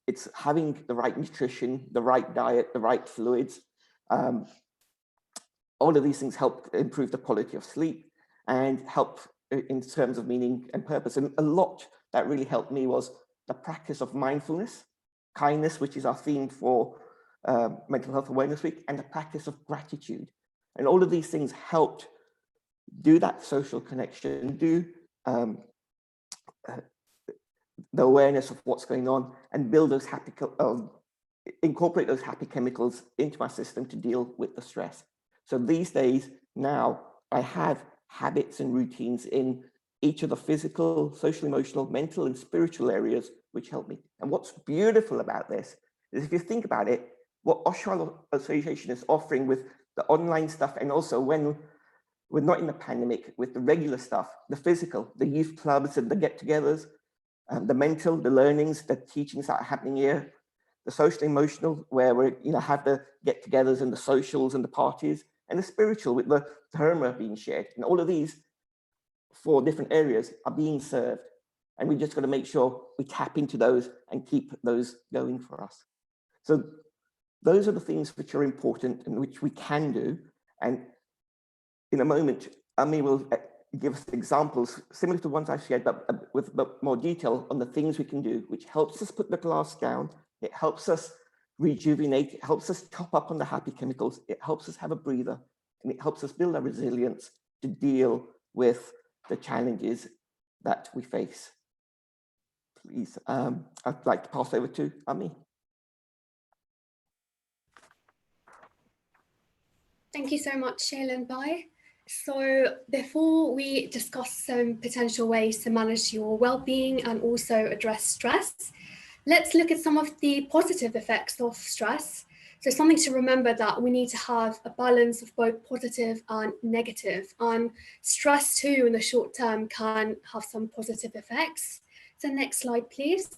It's having the right nutrition, the right diet, the right fluids. All of these things help improve the quality of sleep and help in terms of meaning and purpose. And a lot that really helped me was the practice of mindfulness, kindness, which is our theme for Mental Health Awareness Week, and the practice of gratitude. And all of these things helped do that social connection, do the awareness of what's going on, and build those incorporate those happy chemicals into my system to deal with the stress. So these days now, I have habits and routines in each of the physical, social, emotional, mental, and spiritual areas which help me. And what's beautiful about this is, if you think about it, what Oshwal Association is offering with the online stuff, and also when we're not in the pandemic, with the regular stuff, the physical, the youth clubs and the get-togethers, the mental, the learnings, the teachings that are happening here, the social emotional, where we have the get-togethers and the socials and the parties, and the spiritual with the dharma being shared. And all of these 4 different areas are being served. And we just got to make sure we tap into those and keep those going for us. So those are the things which are important and which we can do. And in a moment, Ami will give us examples similar to the ones I've shared, but with more detail on the things we can do, which helps us put the glass down. It helps us rejuvenate. It helps us top up on the happy chemicals. It helps us have a breather, and it helps us build our resilience to deal with the challenges that we face. Please, I'd like to pass over to Ami. Thank you so much, Shailen Bai. So before we discuss some potential ways to manage your well-being and also address stress, let's look at some of the positive effects of stress. So something to remember that we need to have a balance of both positive and negative, and stress too in the short term can have some positive effects. So next slide, please.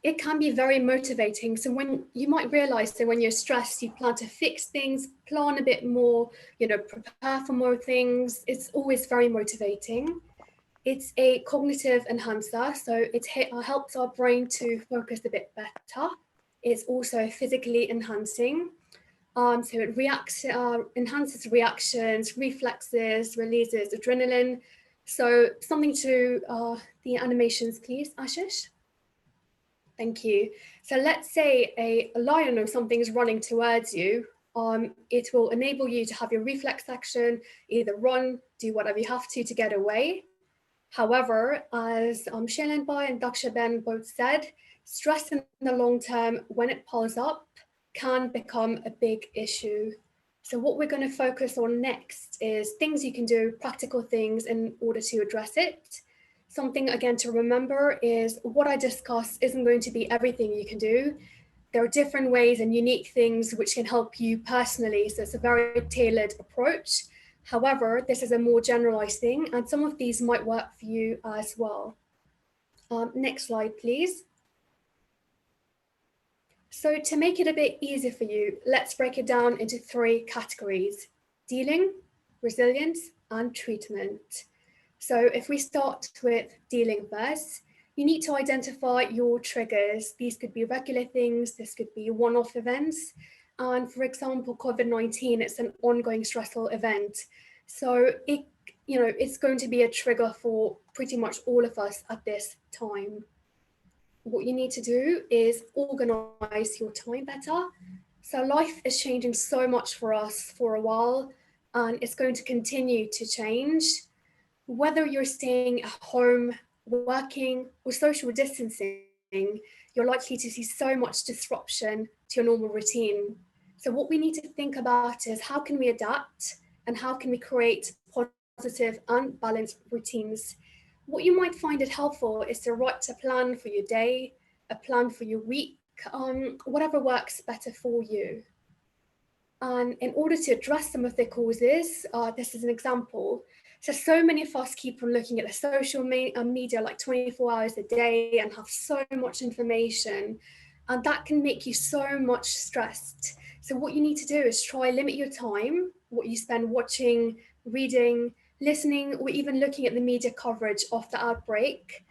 It can be very motivating. So when you might realize that when you're stressed, you plan to fix things, plan a bit more, prepare for more things. It's always very motivating. It's a cognitive enhancer, so it helps our brain to focus a bit better. It's also physically enhancing. So it enhances reactions, reflexes, releases adrenaline. So something to the animations, please, Ashish. Thank you. So let's say a lion or something is running towards you. It will enable you to have your reflex action, either run, do whatever you have to get away. However, as Shailen Bai and Dakshaben both said, stress in the long term, when it piles up, can become a big issue. So what we're going to focus on next is things you can do, practical things in order to address it. Something again to remember is what I discuss isn't going to be everything you can do. There are different ways and unique things which can help you personally. So it's a very tailored approach. However, this is a more generalized thing, and some of these might work for you as well. Next slide, please. So to make it a bit easier for you, let's break it down into 3 categories: dealing, resilience, and treatment. So if we start with dealing first, you need to identify your triggers. These could be regular things, this could be one-off events. And for example, COVID-19, it's an ongoing stressful event. So it's going to be a trigger for pretty much all of us at this time. What you need to do is organize your time better. So life is changing so much for us for a while, and it's going to continue to change. Whether you're staying at home, working, or social distancing, you're likely to see so much disruption to your normal routine. So what we need to think about is how can we adapt and how can we create positive and balanced routines. What you might find it helpful is to write a plan for your day, a plan for your week, whatever works better for you. And in order to address some of the causes, this is an example. So many of us keep on looking at the social media like 24 hours a day and have so much information, and that can make you so much stressed. So what you need to do is try limit your time, what you spend watching, reading, listening, or even looking at the media coverage of the outbreak.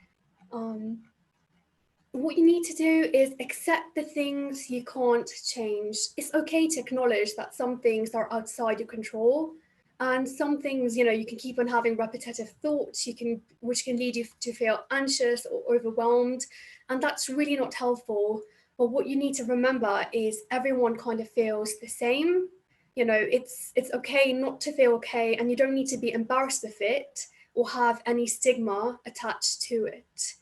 What you need to do is accept the things you can't change. It's okay to acknowledge that some things are outside your control, and some things, you can keep on having repetitive thoughts, which can lead you to feel anxious or overwhelmed, and that's really not helpful. But what you need to remember is everyone kind of feels the same. It's okay not to feel okay, and you don't need to be embarrassed of it or have any stigma attached to it.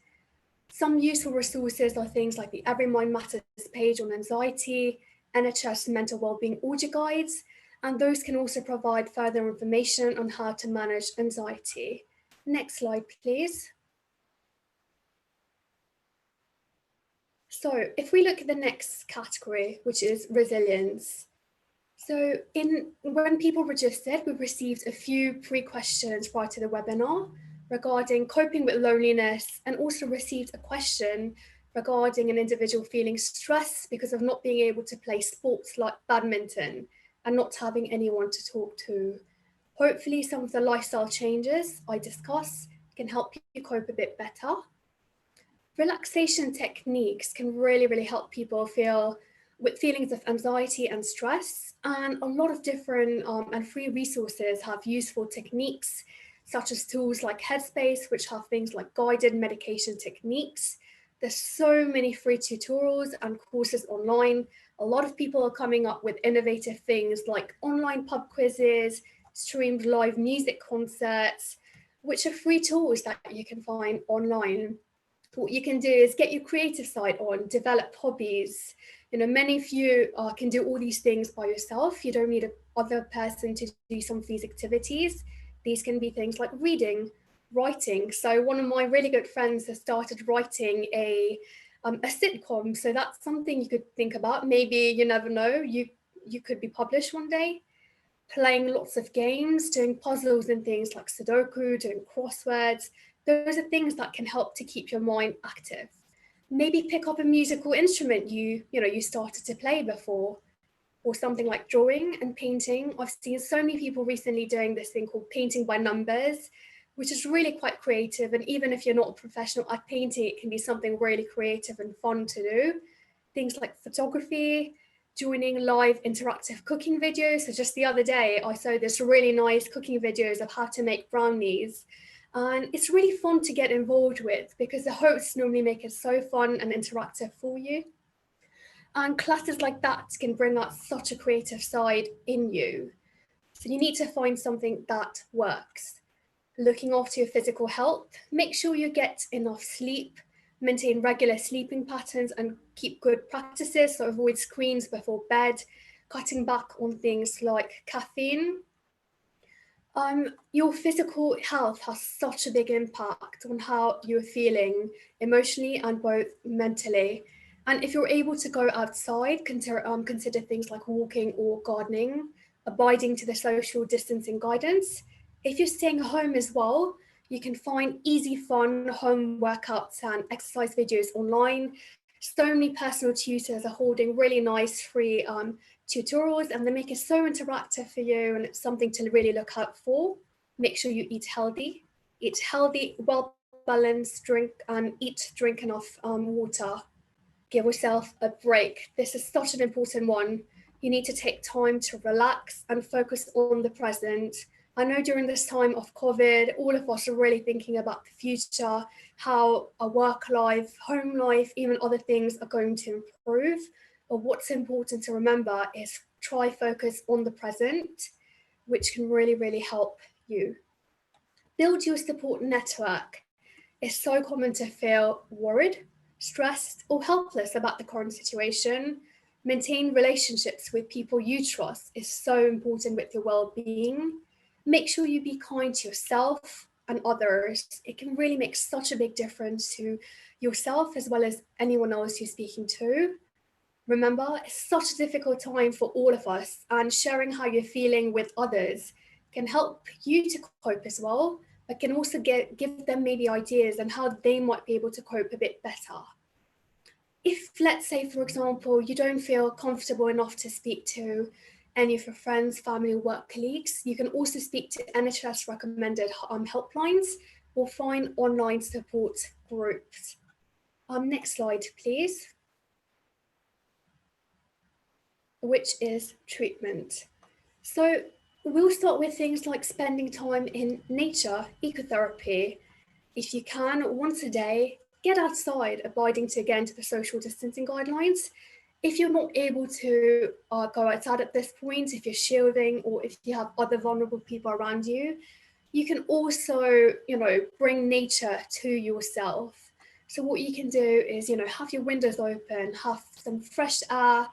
Some useful resources are things like the Every Mind Matters page on anxiety, NHS mental wellbeing audio guides, and those can also provide further information on how to manage anxiety. Next slide, please. So if we look at the next category, which is resilience. So when people registered, we received a few pre-questions prior to the webinar regarding coping with loneliness, and also received a question regarding an individual feeling stress because of not being able to play sports like badminton and not having anyone to talk to. Hopefully some of the lifestyle changes I discuss can help you cope a bit better. Relaxation techniques can really help people feel with feelings of anxiety and stress, and a lot of different and free resources have useful techniques such as tools like Headspace, which have things like guided medication techniques. There's so many free tutorials and courses online. A lot of people are coming up with innovative things like online pub quizzes, streamed live music concerts, which are free tools that you can find online. What you can do is get your creative side on, develop hobbies. You know, many of you can do all these things by yourself. You don't need another person to do some of these activities. These can be things like reading, writing. So one of my really good friends has started writing a sitcom. So that's something you could think about. Maybe, you never know, you could be published one day. Playing lots of games, doing puzzles and things like Sudoku, doing crosswords. Those are things that can help to keep your mind active. Maybe pick up a musical instrument you started to play before, or something like drawing and painting. I've seen so many people recently doing this thing called painting by numbers, which is really quite creative. And even if you're not a professional at painting, it can be something really creative and fun to do. Things like photography, joining live interactive cooking videos. So just the other day, I saw this really nice cooking videos of how to make brownies. And it's really fun to get involved with because the hosts normally make it so fun and interactive for you. And classes like that can bring out such a creative side in you. So you need to find something that works. Looking after your physical health, make sure you get enough sleep, maintain regular sleeping patterns and keep good practices. So avoid screens before bed, cutting back on things like caffeine. Your physical health has such a big impact on how you're feeling emotionally and both mentally. And if you're able to go outside, consider things like walking or gardening, abiding to the social distancing guidance. If you're staying home as well, you can find easy, fun home workouts and exercise videos online. So many personal tutors are holding really nice free tutorials, and they make it so interactive for you, and it's something to really look out for. Make sure you eat healthy, well balanced, drink enough water. Give yourself a break. This is such an important one. You need to take time to relax and focus on the present. I know during this time of COVID, all of us are really thinking about the future, how our work life, home life, even other things are going to improve. But what's important to remember is try focus on the present, which can really help you. Build your support network. It's so common to feel worried, stressed, or helpless about the current situation. Maintain relationships with people you trust is so important with your well-being. Make sure you be kind to yourself and others. It can really make such a big difference to yourself as well as anyone else you're speaking to. Remember, it's such a difficult time for all of us, and sharing how you're feeling with others can help you to cope as well, but can also give them maybe ideas on how they might be able to cope a bit better. If, let's say, for example, you don't feel comfortable enough to speak to any of your friends, family, or work colleagues, you can also speak to NHS recommended helplines or find online support groups. Next slide, please. Which is treatment. So we'll start with things like spending time in nature, ecotherapy. If you can, once a day, get outside, abiding to the social distancing guidelines. If you're not able to go outside at this point, if you're shielding or if you have other vulnerable people around you, you can also, bring nature to yourself. So what you can do is, have your windows open, have some fresh air,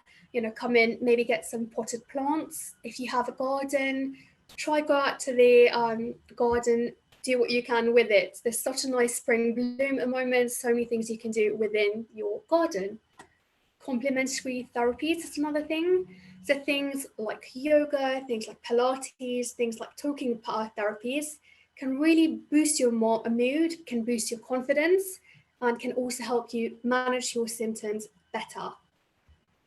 come in, maybe get some potted plants. If you have a garden, try go out to the garden, do what you can with it. There's such a nice spring bloom at the moment, so many things you can do within your garden. Complementary therapies is another thing. So things like yoga, things like Pilates, things like talking therapies can really boost your mood, can boost your confidence, and can also help you manage your symptoms better.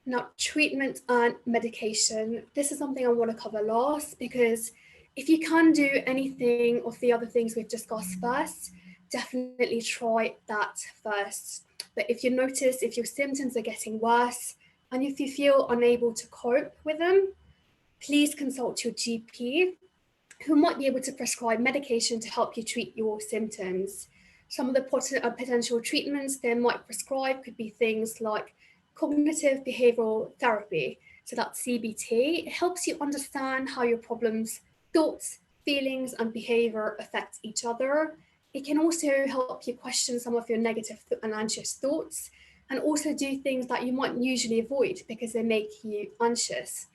Now, treatment and medication. This is something I want to cover last, because if you can do anything of the other things we've discussed first, definitely try that first. But if you notice if your symptoms are getting worse and if you feel unable to cope with them, please consult your GP, who might be able to prescribe medication to help you treat your symptoms. Some of the potential treatments they might prescribe could be things like cognitive behavioral therapy. So that's CBT. It helps you understand how your problems, thoughts, feelings, and behavior affect each other. It can also help you question some of your negative and anxious thoughts, and also do things that you might usually avoid because they make you anxious.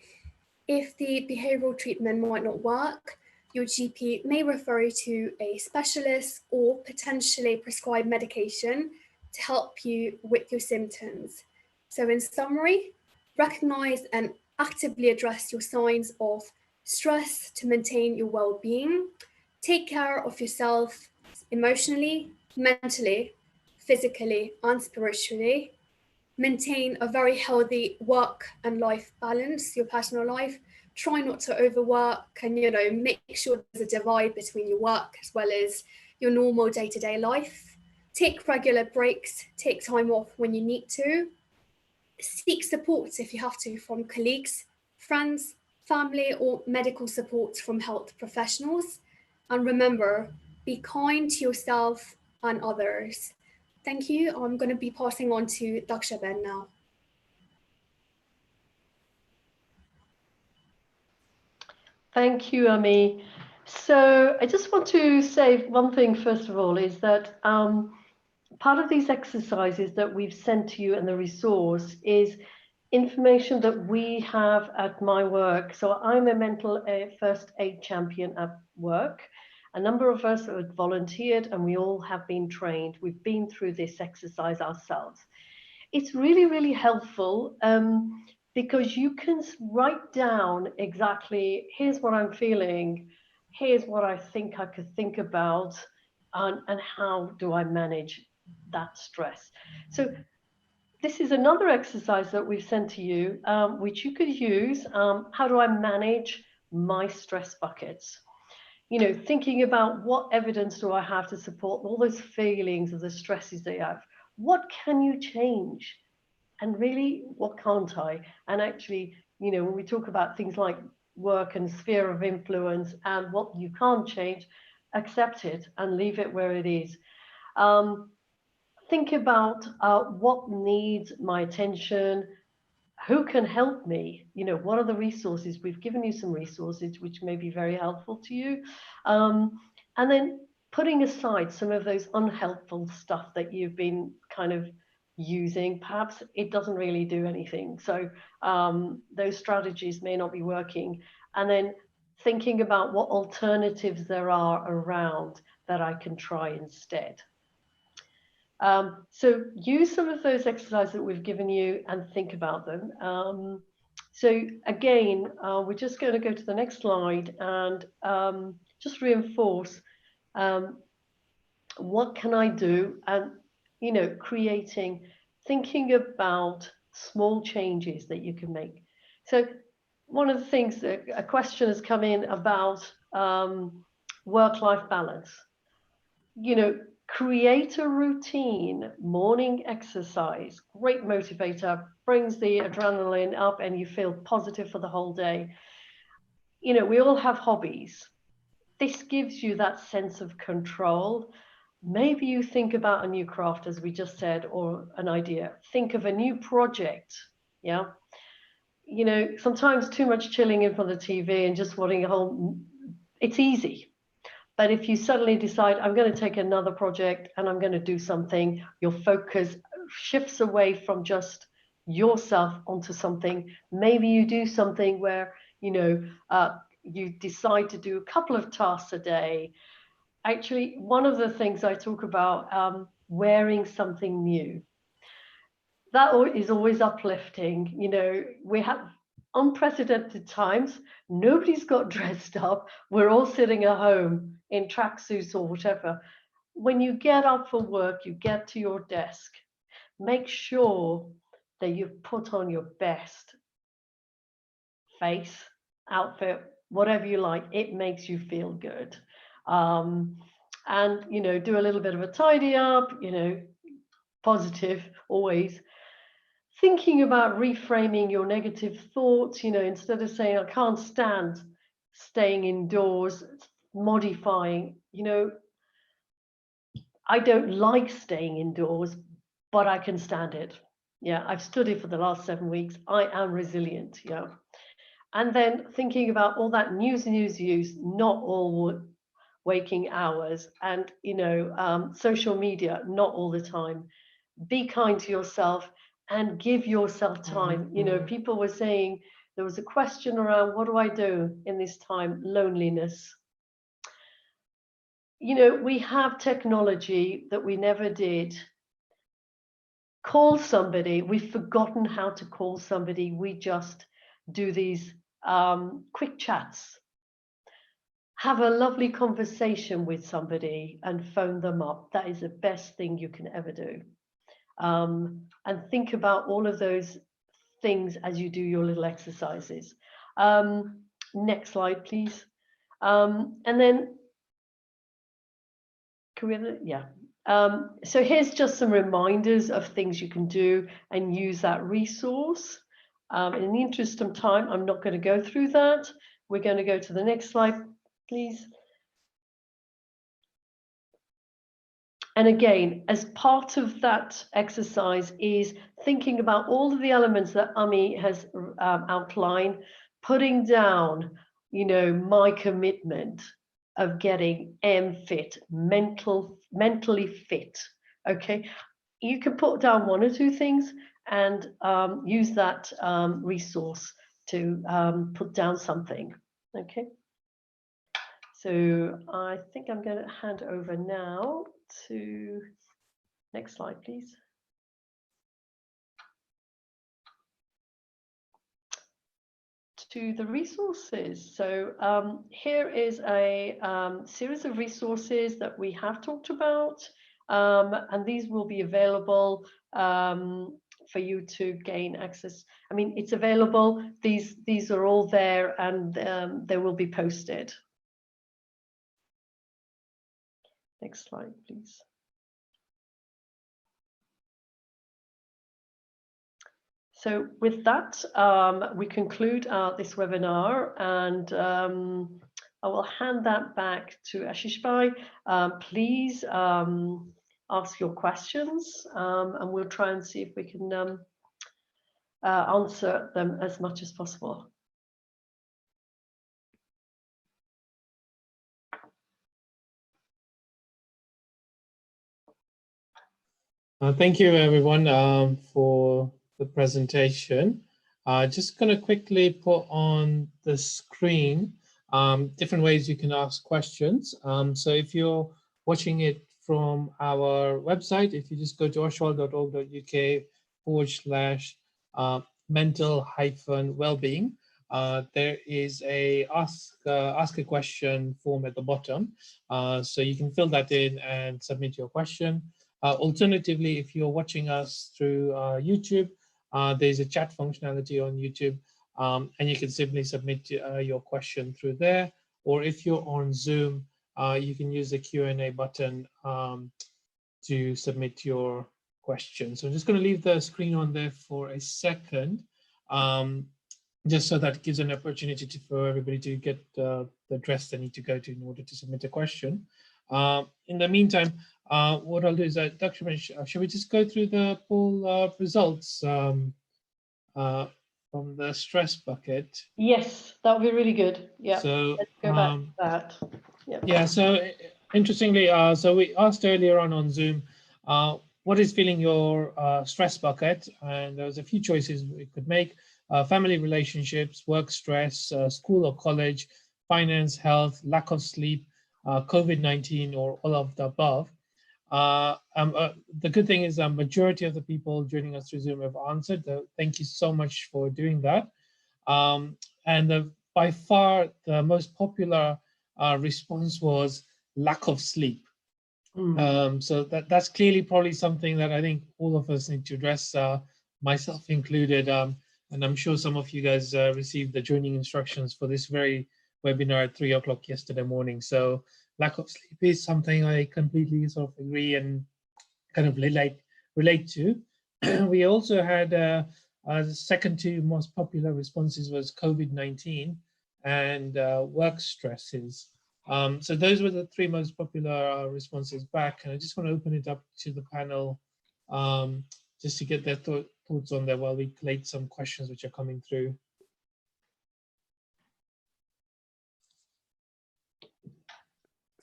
If the behavioral treatment might not work, your GP may refer you to a specialist or potentially prescribe medication to help you with your symptoms. So in summary, recognize and actively address your signs of stress to maintain your well-being. Take care of yourself emotionally, mentally, physically, and spiritually. Maintain a very healthy work and life balance, your personal life. Try not to overwork, and make sure there's a divide between your work as well as your normal day-to-day life. Take regular breaks, take time off when you need to. Seek support if you have to from colleagues, friends, family, or medical support from health professionals. And remember, be kind to yourself and others. Thank you. I'm going to be passing on to Dakshaben now. Thank you, Ami. So I just want to say one thing, first of all, is that part of these exercises that we've sent to you and the resource is information that we have at my work. So I'm a mental first aid champion at work. A number of us have volunteered and we all have been trained. We've been through this exercise ourselves. It's really, really helpful because you can write down exactly, here's what I'm feeling, here's what I think I could think about, and how do I manage that stress. So this is another exercise that we've sent to you, which you could use. How do I manage my stress buckets? Thinking about what evidence do I have to support all those feelings of the stresses they have? What can you change? And really, what can't I? And actually, when we talk about things like work and sphere of influence and what you can't change, accept it and leave it where it is. Think about what needs my attention, who can help me, what are the resources? We've given you some resources which may be very helpful to you. And then putting aside some of those unhelpful stuff that you've been kind of using, perhaps it doesn't really do anything. So those strategies may not be working. And then thinking about what alternatives there are around that I can try instead. So use some of those exercises that we've given you and think about them. So again, we're just going to go to the next slide and just reinforce what can I do, and thinking about small changes that you can make. So one of the things that a question has come in about work-life balance. Create a routine, morning exercise, great motivator, brings the adrenaline up and you feel positive for the whole day. We all have hobbies. This gives you that sense of control. Maybe you think about a new craft, as we just said, or an idea. Think of a new project. Yeah. Sometimes too much chilling in front of the TV and just wanting a whole, it's easy. But if you suddenly decide, I'm going to take another project and I'm going to do something, your focus shifts away from just yourself onto something. Maybe you do something where, you decide to do a couple of tasks a day. Actually, one of the things I talk about, wearing something new. That is always uplifting. We have unprecedented times. Nobody's got dressed up. We're all sitting at home, in tracksuits or whatever. When you get up for work, you get to your desk, make sure that you've put on your best face, outfit, whatever you like. It makes you feel good. And, you know, do a little bit of a tidy up, you know, positive always. Thinking about reframing your negative thoughts, you know, instead of saying, I can't stand staying indoors, modifying, you know, I don't like staying indoors, but I can stand it. Yeah, I've studied for the last 7 weeks. I am resilient. Yeah. And then thinking about all that news, not all waking hours, and, you know, social media, not all the time. Be kind to yourself and give yourself time. You know, people were saying, there was a question around, what do I do in this time? Loneliness. You know, we have technology that we never did. Call somebody. We've forgotten how to call somebody. We just do these quick chats. Have a lovely conversation with somebody and phone them up. That is the best thing you can ever do. And think about all of those things as you do your little exercises. Next slide, please. And then, can we have it? Yeah. So here's just some reminders of things you can do and use that resource. In the interest of time, I'm not going to go through that. We're going to go to the next slide, please. And again, as part of that exercise is thinking about all of the elements that Ami has outlined, putting down, you know, my commitment of getting fit, mentally fit. Okay, you can put down 1 or 2 things and use that resource to put down something. Okay, so I think I'm going to hand over now to next slide, please. To the resources. So here is a series of resources that we have talked about, and these will be available for you to gain access. I mean, it's available. These are all there, and they will be posted. Next slide, please. So with that, we conclude this webinar, and I will hand that back to Ashish Bhai. Please ask your questions, and we'll try and see if we can answer them as much as possible. Thank you, everyone, for the presentation. Just going to quickly put on the screen different ways you can ask questions. So if you're watching it from our website, if you just go to oshwal.org.uk/mental-wellbeing, there is a ask a question form at the bottom. So you can fill that in and submit your question. Alternatively, if you're watching us through YouTube, there's a chat functionality on YouTube, and you can simply submit your question through there. Or if you're on Zoom, you can use the Q&A button to submit your question. So I'm just going to leave the screen on there for a second, just so that it gives an opportunity for everybody to get the address they need to go to in order to submit a question. In the meantime, what I'll do is, Dr. Mish, should we just go through the poll results from the stress bucket? Yes, that would be really good. Yeah. So let's go back to that. Yep. Yeah. So interestingly, so we asked earlier on Zoom, what is filling your stress bucket? And there was a few choices we could make: family relationships, work stress, school or college, finance, health, lack of sleep, COVID-19, or all of the above. The good thing is a majority of the people joining us through Zoom have answered. Thank you so much for doing that. And by far the most popular response was lack of sleep. Mm. So that's clearly probably something that I think all of us need to address, myself included. And I'm sure some of you guys received the joining instructions for this very webinar at 3 o'clock yesterday morning. So lack of sleep is something I completely sort of agree and kind of relate to. We also had the second two most popular responses was COVID-19 and work stresses. So those were the three most popular responses back. And I just want to open it up to the panel just to get their thoughts on that while we collate some questions which are coming through.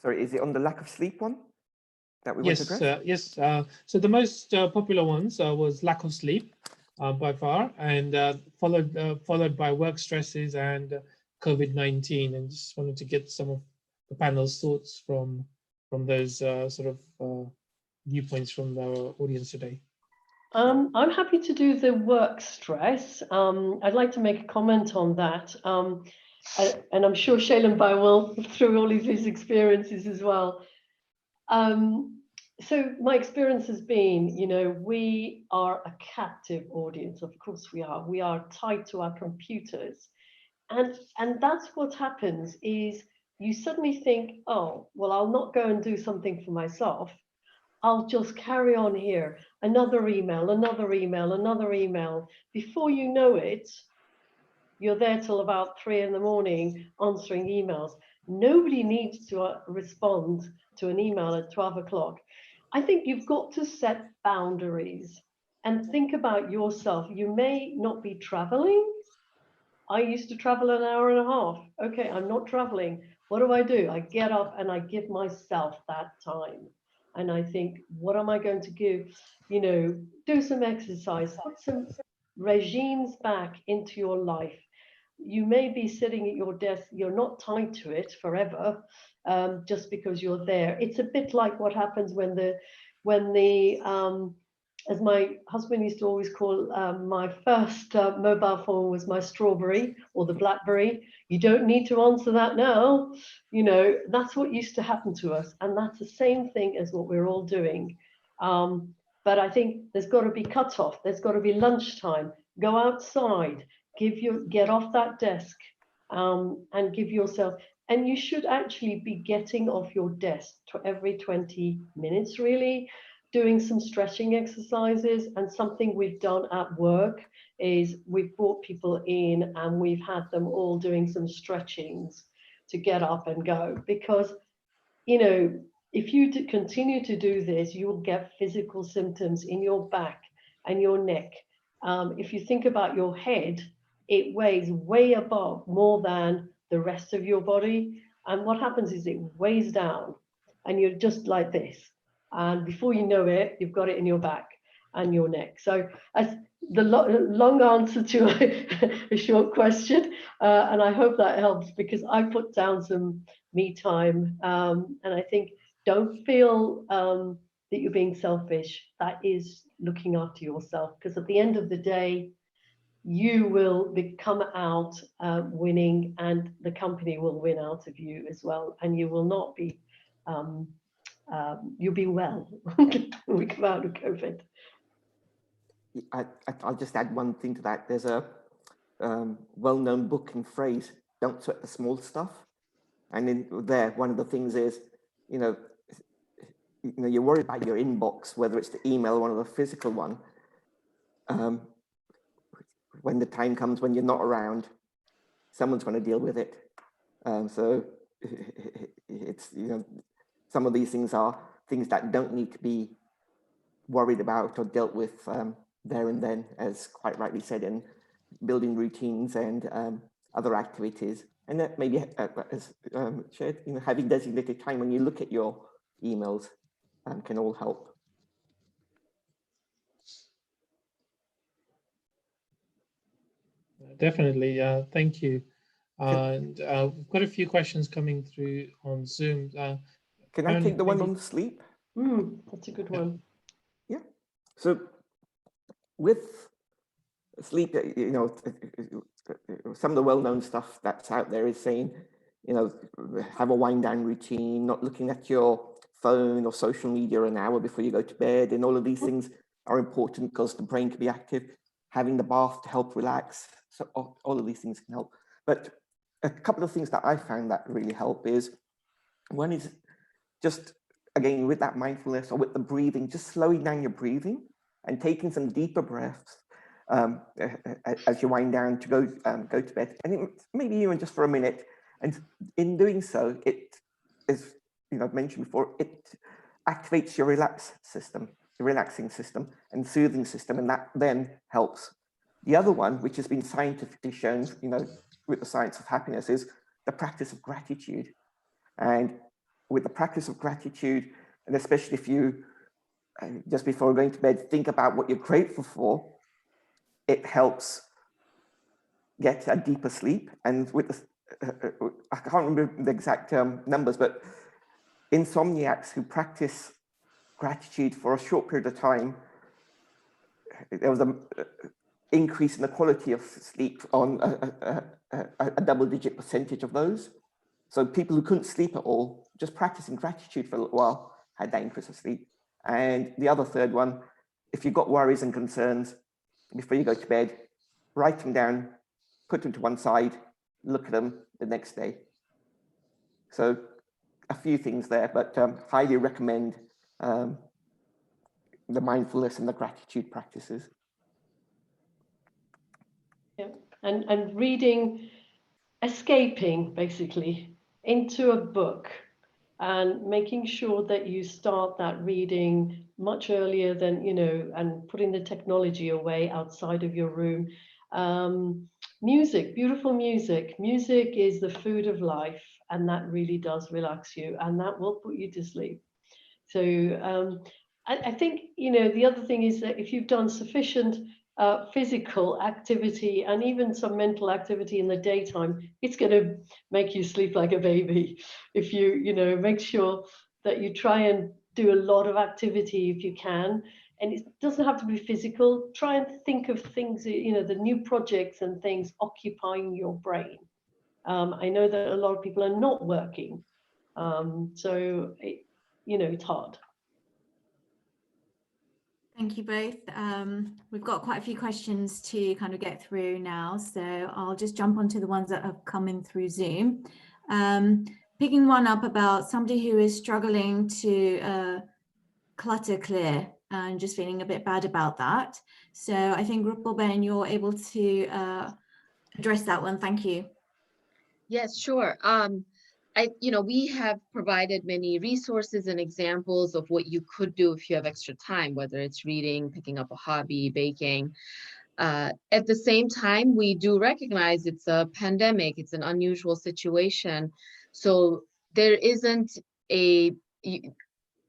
Sorry, is it on the lack of sleep one that we want to address? Yes. So the most popular ones was lack of sleep by far, and followed by work stresses and COVID-19. And just wanted to get some of the panel's thoughts from those sort of viewpoints from the audience today. I'm happy to do the work stress. I'd like to make a comment on that. And I'm sure Shailen Bhai will through all of his experiences as well. So my experience has been, you know, we are a captive audience. Of course we are. We are tied to our computers. And that's what happens is you suddenly think, oh, well, I'll not go and do something for myself. I'll just carry on here. Another email, another email, another email. Before you know it, you're there till about 3 in the morning answering emails. Nobody needs to respond to an email at 12 o'clock. I think you've got to set boundaries and think about yourself. You may not be traveling. I used to travel an hour and a half. Okay, I'm not traveling. What do? I get up and I give myself that time. And I think, what am I going to give? You know, do some exercise, put some regimes back into your life. You may be sitting at your desk, you're not tied to it forever, just because you're there. It's a bit like what happens when the as my husband used to always call my first mobile phone was my strawberry or the BlackBerry. You don't need to answer that now. You know, that's what used to happen to us. And that's the same thing as what we're all doing. But I think there's got to be cut off. There's got to be lunchtime. Go outside, get off that desk and give yourself, and you should actually be getting off your desk every 20 minutes, really, doing some stretching exercises. And something we've done at work is we've brought people in and we've had them all doing some stretchings to get up and go, because, you know, if you continue to do this, you will get physical symptoms in your back and your neck. If you think about your head, it weighs way above more than the rest of your body. And what happens is it weighs down and you're just like this. And before you know it, you've got it in your back and your neck. So as the long answer to a short question, and I hope that helps, because I put down some me time. And I think don't feel that you're being selfish. That is looking after yourself, because at the end of the day, you will come out winning, and the company will win out of you as well. And you will not be, you'll be well when we come out of COVID. I'll just add one thing to that. There's a well-known book and phrase, don't sweat the small stuff. And in there, one of the things is, you know, you're worried about your inbox, whether it's the email one or the physical one. When the time comes when you're not around, someone's going to deal with it. So it's, you know, some of these things are things that don't need to be worried about or dealt with there and then, as quite rightly said, in building routines and other activities. And that maybe, as shared, you know, having designated time when you look at your emails can all help. Definitely, thank you. And we've got a few questions coming through on Zoom. Can I take the one on sleep? That's a good one. Yeah. So with sleep, you know, some of the well-known stuff that's out there is saying, have a wind down routine, not looking at your phone or social media an hour before you go to bed. And all of these things are important because the brain can be active. Having the bath to help relax. So all of these things can help. But a couple of things that I found that really help is, one is just, again, with that mindfulness or with the breathing, just slowing down your breathing and taking some deeper breaths as you wind down to go to bed. And maybe even just for a minute. And in doing so, it is, I've mentioned before, it activates your relaxing system and soothing system, and that then helps. The other one, which has been scientifically shown, with the science of happiness, is the practice of gratitude. And with the practice of gratitude, and especially if you, just before going to bed, think about what you're grateful for, it helps get a deeper sleep. And with the, I can't remember the exact numbers, but insomniacs who practice gratitude for a short period of time, there was an increase in the quality of sleep on a double-digit percentage of those. So people who couldn't sleep at all, just practicing gratitude for a little while, had that increase of sleep. And the other third one, if you've got worries and concerns, before you go to bed, write them down, put them to one side, look at them the next day. So a few things there, but highly recommend the mindfulness and the gratitude practices. Yeah, and reading, escaping basically into a book and making sure that you start that reading much earlier than, and putting the technology away outside of your room. Music, beautiful music. Music is the food of life, and that really does relax you, and that will put you to sleep. So I think, the other thing is that if you've done sufficient physical activity and even some mental activity in the daytime, it's going to make you sleep like a baby. If you, make sure that you try and do a lot of activity if you can. And it doesn't have to be physical. Try and think of things, the new projects and things occupying your brain. I know that a lot of people are not working. So, it's hard. Thank you both. We've got quite a few questions to kind of get through now, so I'll just jump onto the ones that have come in through Zoom. Picking one up about somebody who is struggling to clutter clear and just feeling a bit bad about that. So I think Ben, you're able to address that one. Thank you. Yes, sure. We have provided many resources and examples of what you could do if you have extra time, whether it's reading, picking up a hobby, baking. At the same time, we do recognize it's a pandemic, it's an unusual situation. So there isn't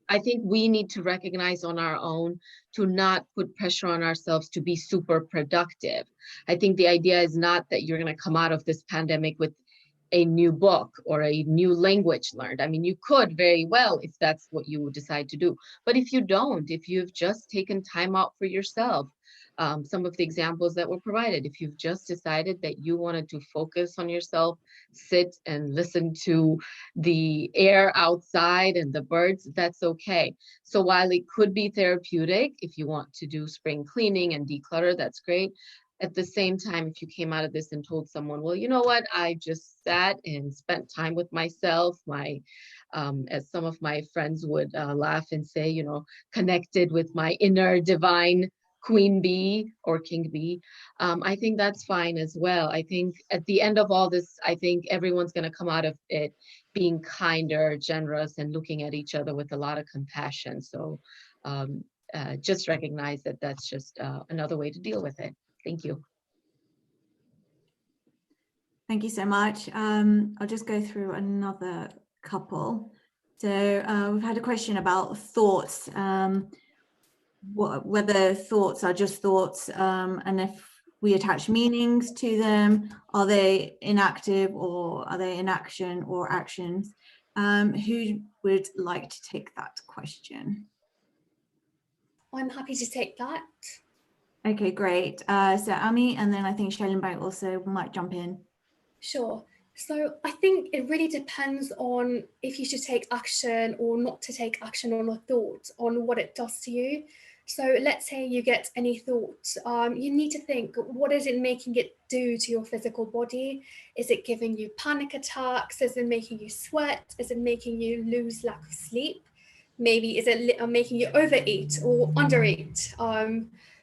I think we need to recognize on our own to not put pressure on ourselves to be super productive. I think the idea is not that you're going to come out of this pandemic with a new book or a new language learned. I mean, you could very well if that's what you decide to do. But if you don't, if you've just taken time out for yourself, some of the examples that were provided, if you've just decided that you wanted to focus on yourself, sit and listen to the air outside and the birds, that's okay. So while it could be therapeutic, if you want to do spring cleaning and declutter, that's great. At the same time, if you came out of this and told someone, well, you know what, I just sat and spent time with myself, as some of my friends would laugh and say, connected with my inner divine queen bee or king bee, I think that's fine as well. I think at the end of all this, I think everyone's going to come out of it being kinder, generous, and looking at each other with a lot of compassion. So just recognize that that's just another way to deal with it. Thank you. Thank you so much. I'll just go through another couple. So we've had a question about thoughts, whether thoughts are just thoughts, and if we attach meanings to them, are they inactive or are they in action or actions? Who would like to take that question? I'm happy to take that. Okay, great. So Ami, and then I think Shellenbank also might jump in. Sure. So I think it really depends on if you should take action or not to take action on a thought, on what it does to you. So let's say you get any thoughts, you need to think, what is it making it do to your physical body? Is it giving you panic attacks? Is it making you sweat? Is it making you lose lack of sleep? Maybe is it making you overeat or undereat?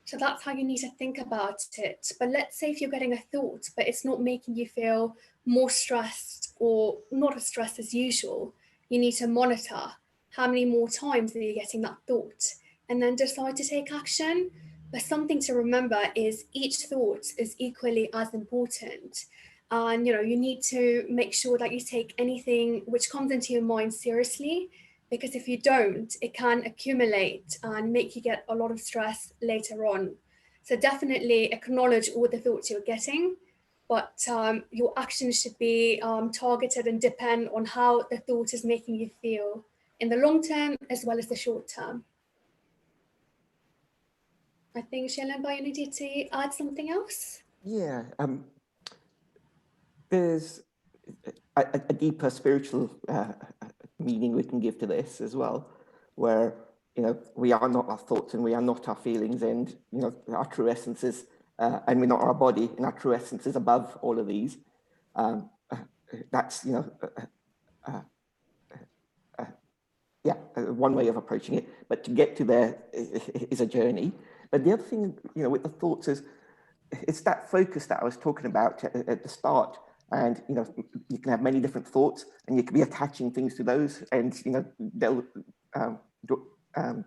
So that's how you need to think about it. But let's say if you're getting a thought, but it's not making you feel more stressed or not as stressed as usual, you need to monitor how many more times are you getting that thought and then decide to take action. But something to remember is each thought is equally as important. And you need to make sure that you take anything which comes into your mind seriously, because if you don't, it can accumulate and make you get a lot of stress later on. So definitely acknowledge all the thoughts you're getting, but your actions should be targeted and depend on how the thought is making you feel in the long term as well as the short term. I think Shailen, you needed to add something else? Yeah, there's a deeper spiritual meaning we can give to this as well, where we are not our thoughts and we are not our feelings, and our true essence is, and we're not our body, and our true essence is above all of these. That's one way of approaching it. But to get to there is a journey. But the other thing, with the thoughts is, it's that focus that I was talking about at the start. And you can have many different thoughts, and you can be attaching things to those, and they'll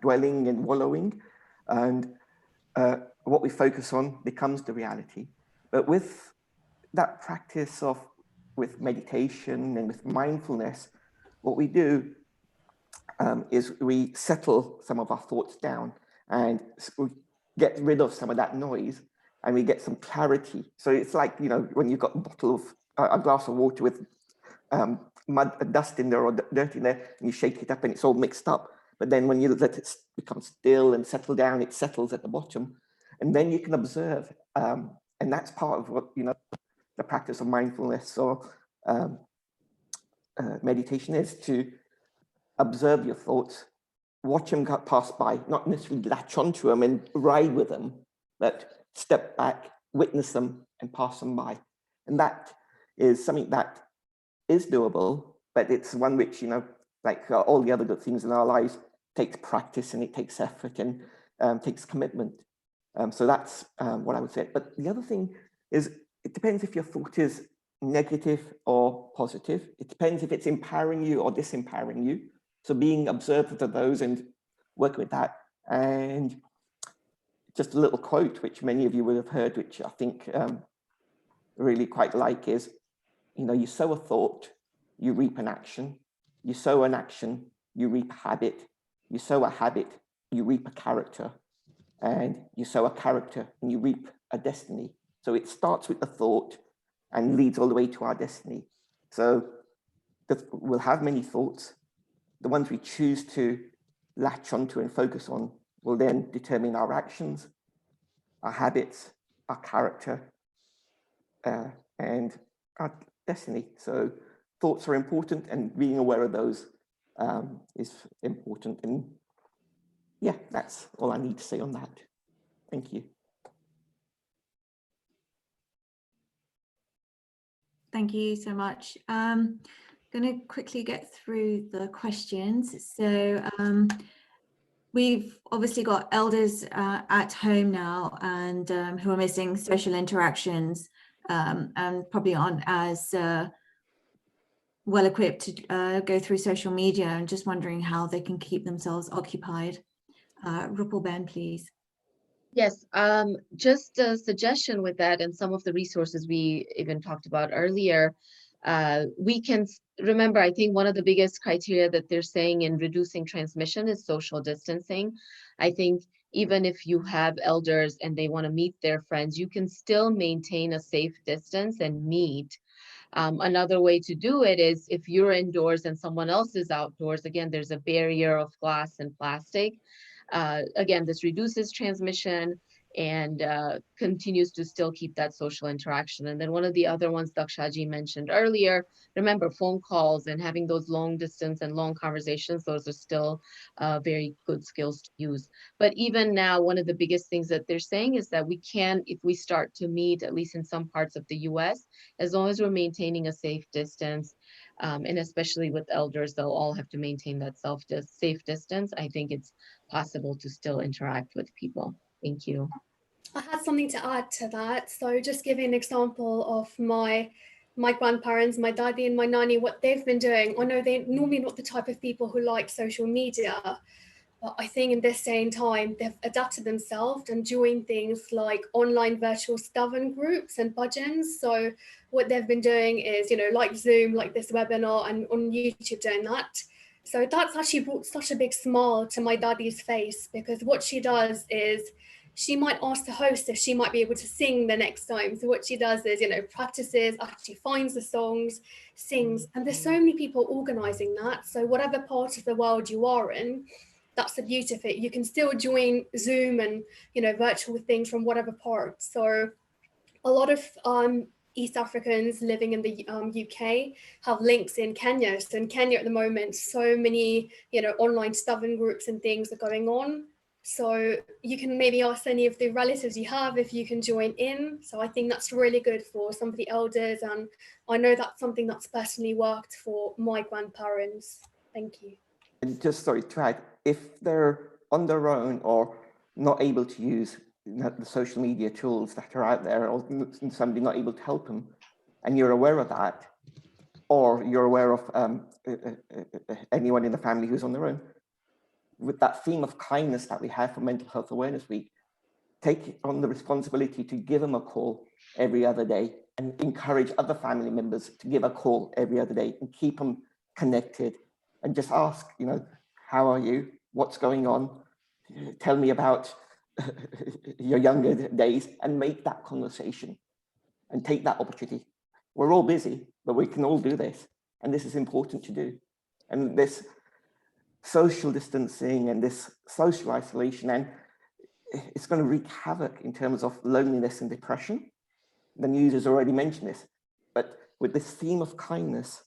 dwelling and wallowing, and what we focus on becomes the reality. But with that practice with meditation and with mindfulness, what we do is we settle some of our thoughts down, and we get rid of some of that noise, and we get some clarity. So it's like, when you've got a glass of water with mud, dust in there or dirt in there, and you shake it up and it's all mixed up. But then when you let it become still and settle down, it settles at the bottom, and then you can observe. And that's part of what, the practice of mindfulness or meditation is, to observe your thoughts, watch them pass by, not necessarily latch onto them and ride with them, but step back, witness them and pass them by. And that is something that is doable, but it's one which, like all the other good things in our lives, takes practice and it takes effort and takes commitment. So that's what I would say. But the other thing is, it depends if your thought is negative or positive. It depends if it's empowering you or disempowering you. So being observant of those and work with that. And just a little quote, which many of you will have heard, which I think really quite like, is, you sow a thought, you reap an action. You sow an action, you reap a habit. You sow a habit, you reap a character. And you sow a character and you reap a destiny. So it starts with the thought and leads all the way to our destiny. So we'll have many thoughts. The ones we choose to latch onto and focus on will then determine our actions, our habits, our character, and our destiny. So thoughts are important, and being aware of those is important. And yeah, that's all I need to say on that. Thank you. Thank you so much. I'm going to quickly get through the questions. So we've obviously got elders at home now, and who are missing social interactions and probably aren't as well equipped to go through social media, and just wondering how they can keep themselves occupied. Rupal, please. Yes, just a suggestion with that, and some of the resources we even talked about earlier. We can remember, I think one of the biggest criteria that they're saying in reducing transmission is social distancing. I think even if you have elders and they want to meet their friends, you can still maintain a safe distance and meet. Another way to do it is if you're indoors and someone else is outdoors, again, there's a barrier of glass and plastic. Again, this reduces transmission, and continues to still keep that social interaction. And then one of the other ones Dakshaji mentioned earlier, remember phone calls and having those long distance and long conversations, those are still very good skills to use. But even now, one of the biggest things that they're saying is that we can, if we start to meet, at least in some parts of the US, as long as we're maintaining a safe distance, and especially with elders, they'll all have to maintain that safe distance. I think it's possible to still interact with people. Thank you. I had something to add to that. So just giving an example of my grandparents, my daddy and my nanny, what they've been doing. I know they're normally not the type of people who like social media, but I think in this day and time, they've adapted themselves and joined things like online virtual stubborn groups and budgeons. So what they've been doing is, like Zoom, like this webinar, and on YouTube doing that. So that's actually brought such a big smile to my daddy's face, because what she does is she might ask the host if she might be able to sing the next time. So what she does is, practices, actually finds the songs, sings, and there's so many people organizing that. So whatever part of the world you are in, that's the beauty of it. You can still join Zoom and, virtual things from whatever part. So a lot of East Africans living in the UK have links in Kenya. So in Kenya at the moment, so many, online stubborn groups and things are going on. So you can maybe ask any of the relatives you have if you can join in. So I think that's really good for some of the elders. And I know that's something that's personally worked for my grandparents. Thank you. And just sorry to add, if they're on their own or not able to use the social media tools that are out there, or somebody not able to help them, and you're aware of that, or you're aware of anyone in the family who's on their own, with that theme of kindness that we have for Mental Health Awareness Week, take on the responsibility to give them a call every other day and encourage other family members to give a call every other day and keep them connected, and just ask, how are you? What's going on? Tell me about your younger days, and make that conversation and take that opportunity. We're all busy, but we can all do this. And this is important to do. And this social distancing and this social isolation, and it's going to wreak havoc in terms of loneliness and depression. The news has already mentioned this, but with this theme of kindness,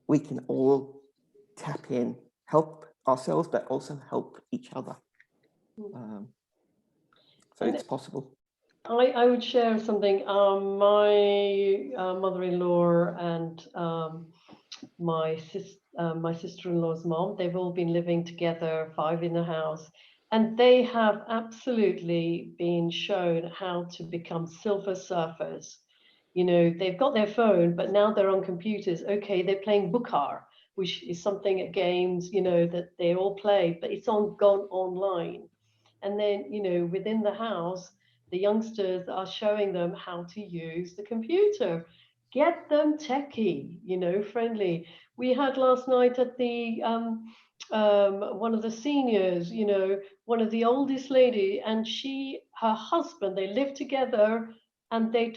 we can all tap in, help ourselves, but also help each other. So it's possible. I would share something. My mother-in-law and my sister-in-law's mom, they've all been living together, 5 in the house, and they have absolutely been shown how to become silver surfers. They've got their phone, but now they're on computers. Okay, they're playing Bukar, which is something at games, that they all play, but it's gone online. And then, within the house, the youngsters are showing them how to use the computer. Get them techie, friendly. We had last night at the one of the seniors, one of the oldest lady, and her husband, they lived together, and they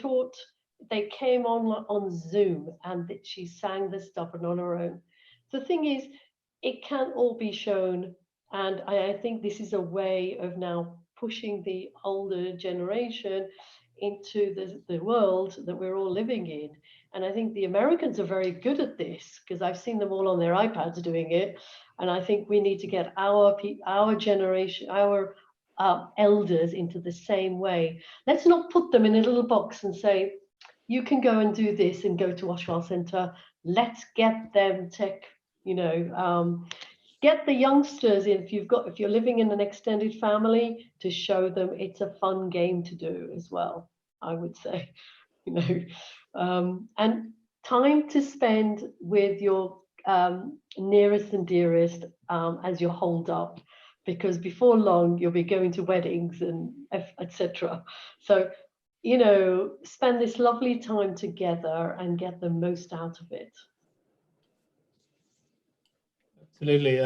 came on Zoom, and she sang this stuff on her own. The thing is, it can all be shown. And I think this is a way of now pushing the older generation into the world that we're all living in. And I think the Americans are very good at this, because I've seen them all on their iPads doing it. And I think we need to get our generation, our elders into the same way. Let's not put them in a little box and say, you can go and do this and go to Oshwal Center. Let's get them tech, get the youngsters in, if you're living in an extended family, to show them it's a fun game to do as well, I would say, and time to spend with your nearest and dearest as you hold up, because before long you'll be going to weddings and etc. So, spend this lovely time together and get the most out of it. Absolutely.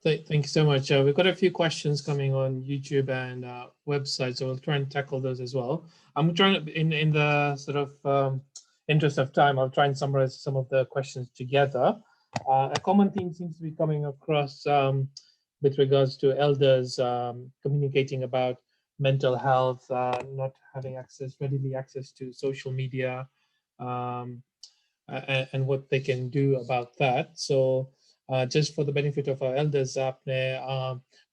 Thank you so much. We've got a few questions coming on YouTube and website, so we'll try and tackle those as well. I'm trying to, in the sort of interest of time, I'll try and summarize some of the questions together. A common theme seems to be coming across with regards to elders communicating about mental health, not having readily access to social media, and what they can do about that. So just for the benefit of our elders, आपने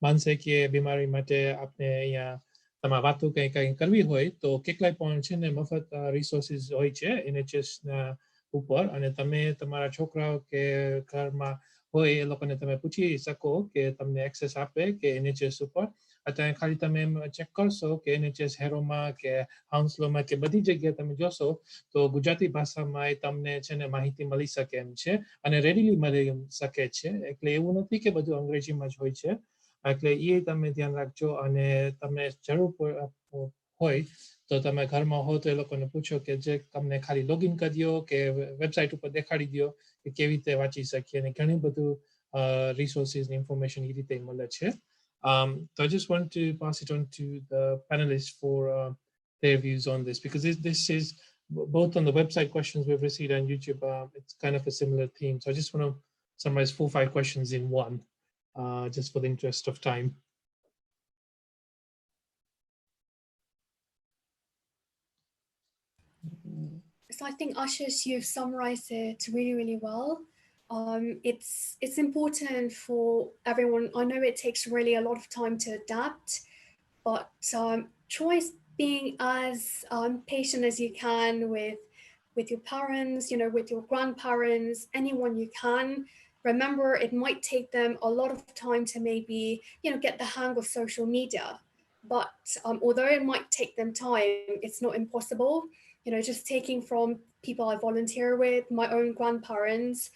मानसिक बीमारी માટે આપણે અહીંયા તમે વાતો કંઈ કરવી હોય તો કેટલાય પણ છે ને મફત રિસોર્સિસ હોય છે NHS ના ઉપર, અને તમે તમારા છોકરાઓ કે ઘરમાં હોય એ લોકોને તમે પૂછી શકો કે તમને એક્સેસ આપે કે NHS ઉપર. અત્યારે ખાલી તમે એમ ચેક કરશો કે NHS હેરોમાં કે હાઉન્સલોમાં કે બધી જગ્યાએ તમે જોશો તો ગુજરાતી ભાષામાં એ તમને છે ને માહિતી મળી શકે એમ છે અને રેડીલી મળી શકે છે. એટલે એવું નથી કે બધું અંગ્રેજીમાં જ હોય છે. એટલે એ તમે ધ્યાન રાખજો, અને તમને જરૂર હોય તો તમે ઘરમાં હો તો એ લોકોને પૂછો કે જે તમને ખાલી લોગિન કરી દો કે વેબસાઇટ ઉપર દેખાડી દો કે કેવી રીતે વાંચી શકીએ, અને ઘણી બધું રિસોર્સિસ ઇન્ફોર્મેશન એ રીતે મળે છે. So I just want to pass it on to the panelists for their views on this, because this is both on the website questions we've received on YouTube. It's kind of a similar theme. So I just want to summarize 4 or 5 questions in one, just for the interest of time. So I think, Ashish, you've summarized it really, really well. It's important for everyone. I know it takes really a lot of time to adapt, but try being as patient as you can with your parents, you know, with your grandparents, anyone you can. Remember, it might take them a lot of time to maybe, you know, get the hang of social media. But although it might take them time, it's not impossible. You know, just taking from people I volunteer with, my own grandparents,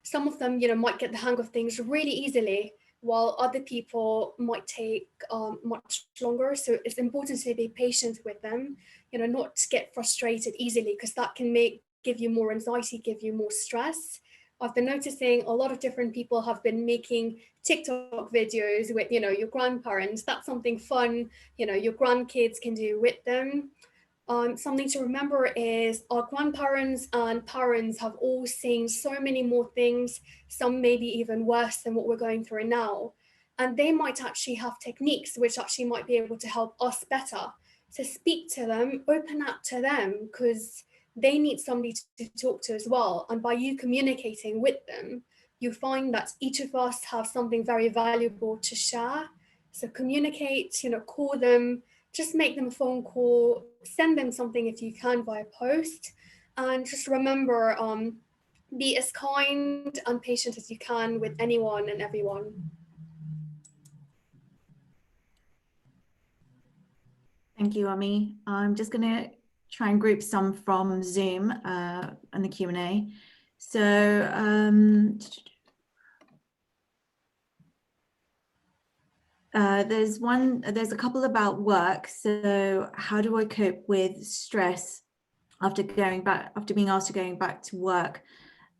some of them, you know, might get the hang of things really easily, while other people might take much longer. So it's important to be patient with them, you know, not get frustrated easily, because that can give you more anxiety, give you more stress. I've been noticing a lot of different people have been making TikTok videos with, you know, your grandparents. That's something fun, you know, your grandkids can do with them. Something to remember is our grandparents and parents have all seen so many more things, some maybe even worse than what we're going through now. And they might actually have techniques which actually might be able to help us better. So speak to them, open up to them, because they need somebody to talk to as well. And by you communicating with them, you find that each of us have something very valuable to share. So communicate, you know, call them, just make them a phone call, send them something if you can via post, and just remember, be as kind and patient as you can with anyone and everyone. Thank you, Ami. I'm just going to try and group some from Zoom and the Q&A. So there's a couple about work. So how do I cope with stress after being asked to going back to work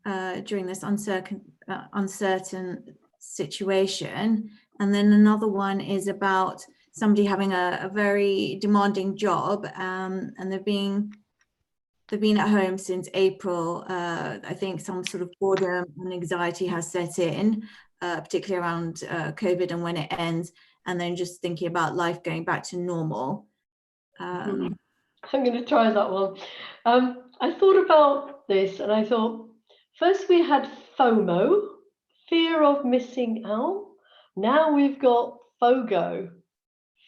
during this uncertain situation? And then another one is about somebody having a very demanding job, and they've been at home since April. I think some sort of boredom and anxiety has set in, particularly around COVID and when it ends, and then just thinking about life going back to normal. I'm going to try that one. I thought about this and I thought, first we had FOMO, fear of missing out. Now we've got FOGO,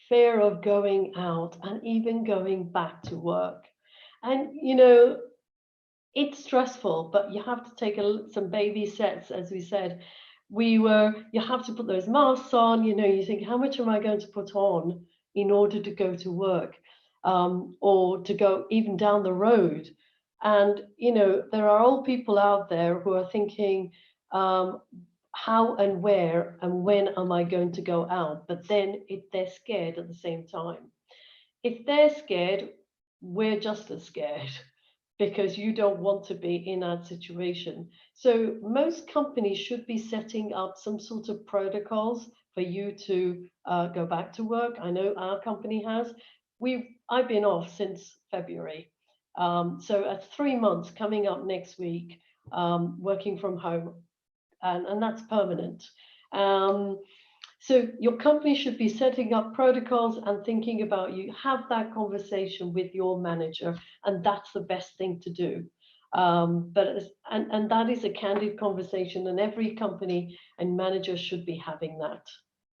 fear of going out and even going back to work. And, you know, it's stressful, but you have to take some baby steps, as we said. You have to put those masks on, you know, you think, how much am I going to put on in order to go to work, or to go even down the road? And, you know, there are old people out there who are thinking, how and where and when am I going to go out? But then they're scared at the same time. If they're scared, we're just as scared, because you don't want to be in that situation. So most companies should be setting up some sort of protocols for you to go back to work. I know our company has. I've been off since February. So at 3 months coming up next week, working from home, and that's permanent. So your company should be setting up protocols and thinking about you. Have that conversation with your manager, and that's the best thing to do. And that is a candid conversation, and every company and manager should be having that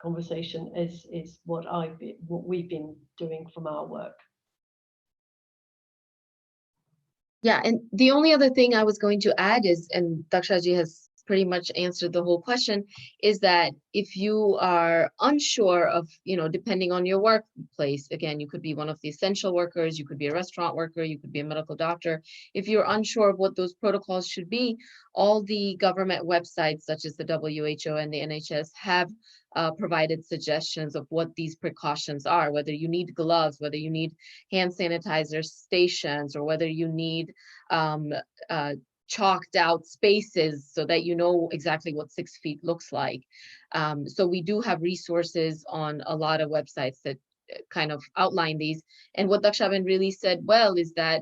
conversation. Is what we've been doing from our work. Yeah, and the only other thing I was going to add is, and Dakshaji has pretty much answered the whole question, is that if you are unsure of, depending on your workplace, again, you could be one of the essential workers, you could be a restaurant worker, you could be a medical doctor. If you're unsure of what those protocols should be, all the government websites, such as the WHO and the NHS, have provided suggestions of what these precautions are, whether you need gloves, whether you need hand sanitizer stations, or whether you need chalked out spaces so that you know exactly what 6 feet looks like. So we do have resources on a lot of websites that kind of outline these. And what Dakshaban really said well is that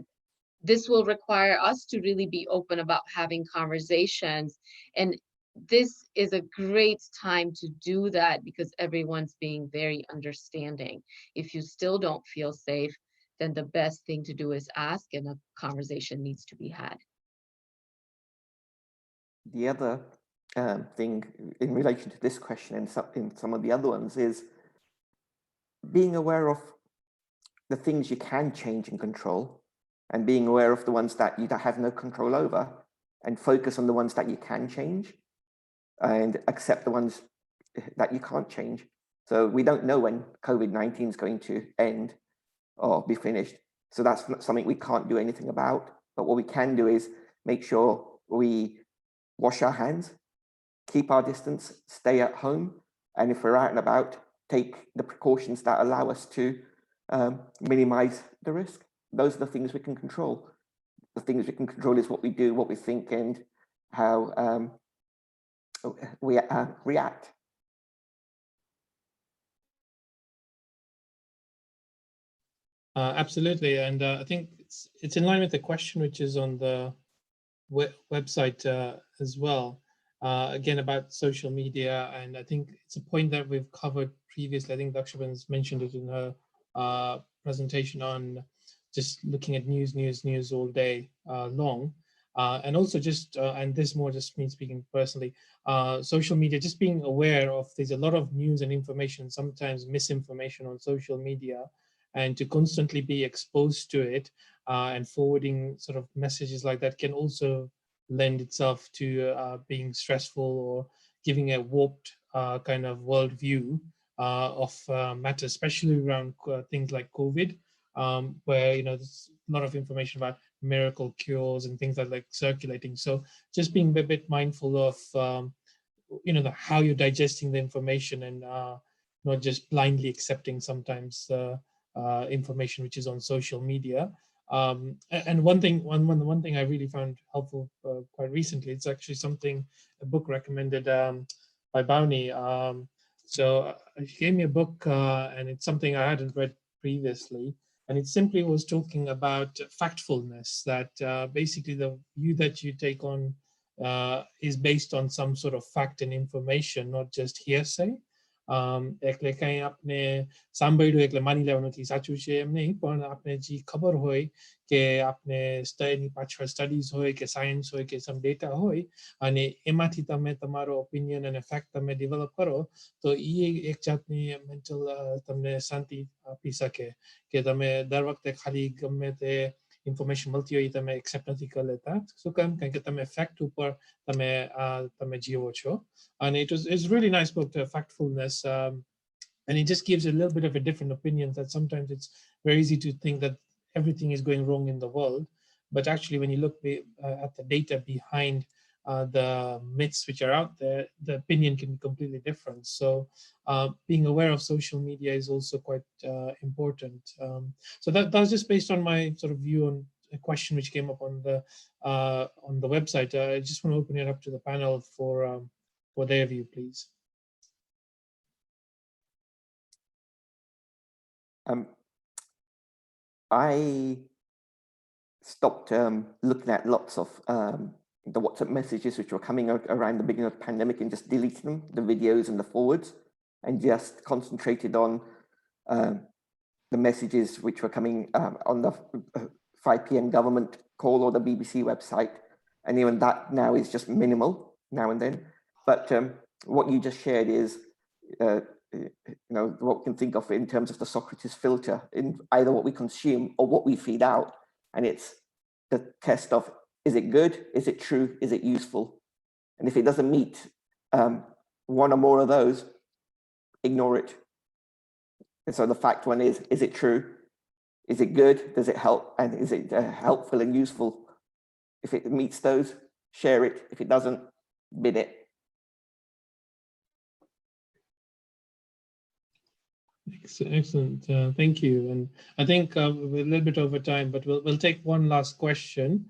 this will require us to really be open about having conversations. And this is a great time to do that because everyone's being very understanding. If you still don't feel safe, then the best thing to do is ask, and a conversation needs to be had. The other thing in relation to this question and in some of the other ones is being aware of the things you can change and control, and being aware of the ones that you have no control over, and focus on the ones that you can change and accept the ones that you can't change. So we don't know when COVID-19 is going to end or be finished. So that's not something we can't do anything about. But what we can do is make sure we wash our hands, keep our distance, stay at home, and if we're out and about, take the precautions that allow us to minimize the risk. Those are the things we can control. The things we can control is what we do, what we think, and how we react. Absolutely, and I think it's in line with the question which is on the website as well. Again, about social media, and I think it's a point that we've covered previously. I think Dakshaban's mentioned it in her presentation on just looking at news all day long. And also just, and this more just me speaking personally, social media, just being aware of, there's a lot of news and information, sometimes misinformation on social media, and to constantly be exposed to it and forwarding sort of messages like that can also lend itself to being stressful or giving a warped kind of worldview of matters, especially around things like COVID, where there's a lot of information about miracle cures and things like circulating. So just being a bit mindful of how you're digesting the information and not just blindly accepting sometimes information which is on social media. And one thing I really found helpful quite recently, it's actually a book recommended by Bowney. So she gave me a book and it's something I hadn't read previously. And it simply was talking about factfulness, that basically the view that you take on is based on some sort of fact and information, not just hearsay. એટલે કઈ આપણે સાંભળ્યું એટલે માની લેવાનું નથી, સાચું છે એમ નહીં, પણ આપણે જે ખબર હોય કે આપણે એની પાછળ સ્ટડીઝ હોય કે સાયન્સ હોય કે સમ ડેટા હોય અને એમાંથી તમે તમારો ઓપિનિયન અને ફેક્ટ તમે ડેવલપ કરો, તો એ એક જાતની મેન્ટલ તમને શાંતિ આપી શકે કે તમે દર વખતે ખાલી ગમે તે ઇન્ફોર્મેશન મળતી હોય તમે એક્સેપ્ટ નથી કરી લેતા. શું કેમ? કારણ કે તમે ફેક્ટ ઉપર તમે જીવો છો. And it's a really nice book, Factfulness, and it just gives a little bit of a different opinion, that sometimes it's very easy to think that everything is going wrong in the world, but actually when you look at the data behind the myths which are out there, the opinion can be completely different. So being aware of social media is also quite important. So that was just based on my sort of view on a question which came up on the website. I just want to open it up to the panel for their view, please. I stopped looking at lots of the WhatsApp messages which were coming out around the beginning of the pandemic and just deleting them, the videos and the forwards. and just concentrated on the messages which were coming on the 5 p.m. government call or the BBC website. And even that now is just minimal now and then. But what you just shared is, what we can think of in terms of the Socrates filter in either what we consume or what we feed out. And it's the test of, is it good? Is it true? Is it useful? And if it doesn't meet one or more of those, ignore it. And so the fact one is it true? Is it good? Does it help? And is it helpful and useful? If it meets those, share it. If it doesn't, bin it. Excellent. Thank you. And I think we're a little bit over time, but we'll take one last question,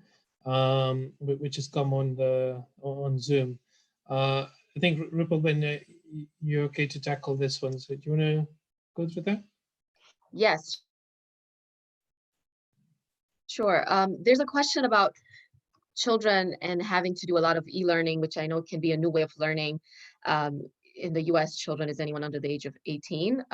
which has come on Zoom. I think Rupal, you're okay to tackle this one. So do you want to go through that? Yes. Sure. There's a question about children and having to do a lot of e-learning, which I know can be a new way of learning. In the US, children is anyone under the age of 18.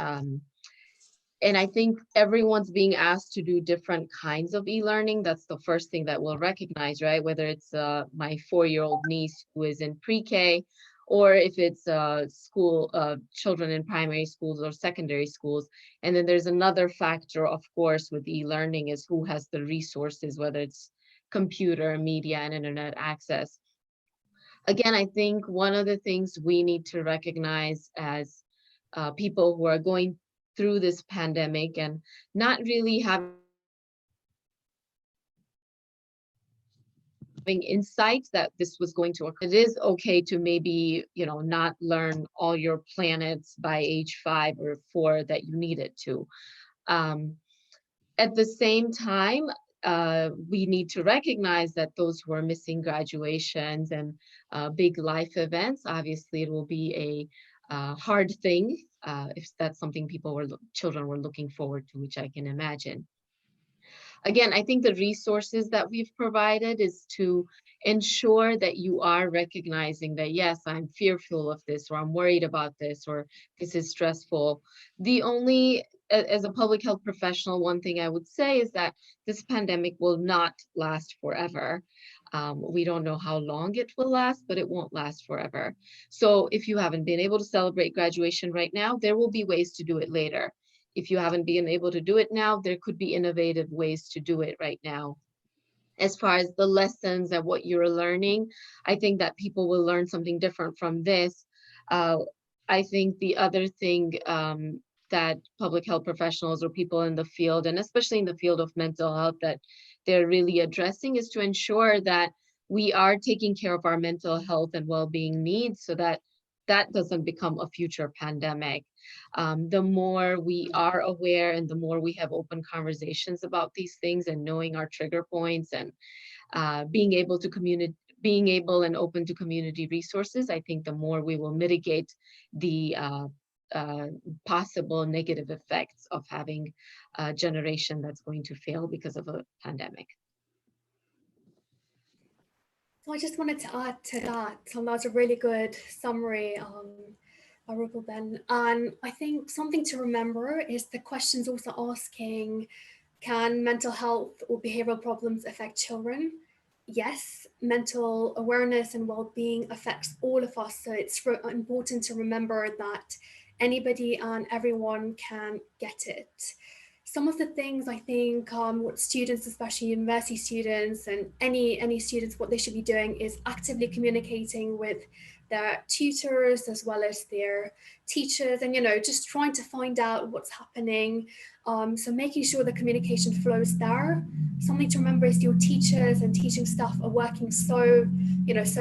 And I think everyone's being asked to do different kinds of e-learning. That's the first thing that we'll recognize, right? Whether it's my 4-year-old niece who is in pre-K, or if it's children in primary schools or secondary schools. And then there's another factor, of course, with e-learning is who has the resources, whether it's computer, media, and internet access. Again, I think one of the things we need to recognize as people who are going through this pandemic and not really having insight that this was going to occur. It is okay to maybe, not learn all your planets by age 5 or 4 that you needed to. At the same time, we need to recognize that those who are missing graduations and big life events, obviously it will be a hard thing if that's something children were looking forward to, which I can imagine. Again, I think the resources that we've provided is to ensure that you are recognizing that, yes, I'm fearful of this, or I'm worried about this, or this is stressful. As a public health professional, one thing I would say is that this pandemic will not last forever. We don't know how long it will last, but it won't last forever. So if you haven't been able to celebrate graduation right now, there will be ways to do it later. If you haven't been able to do it now, there could be innovative ways to do it right now. As far as the lessons and what you're learning, I think that people will learn something different from this. I think the other thing that public health professionals or people in the field, and especially in the field of mental health, that they're really addressing is to ensure that we are taking care of our mental health and well-being needs so that that doesn't become a future pandemic. The more we are aware and the more we have open conversations about these things and knowing our trigger points and being able and open to community resources, I think the more we will mitigate the possible negative effects of having a generation that's going to fail because of a pandemic. So I just wanted to add to that. That's a really good summary, Rupal. And I think something to remember is the question's also asking, can mental health or behavioral problems affect children? Yes, mental awareness and well-being affects all of us. So it's important to remember that anybody and everyone can get it. Some of the things I think what students, especially university students and any students, what they should be doing is actively communicating with their tutors as well as their teachers, and just trying to find out what's happening. So making sure the communication flows there. Something to remember is your teachers and teaching staff are working so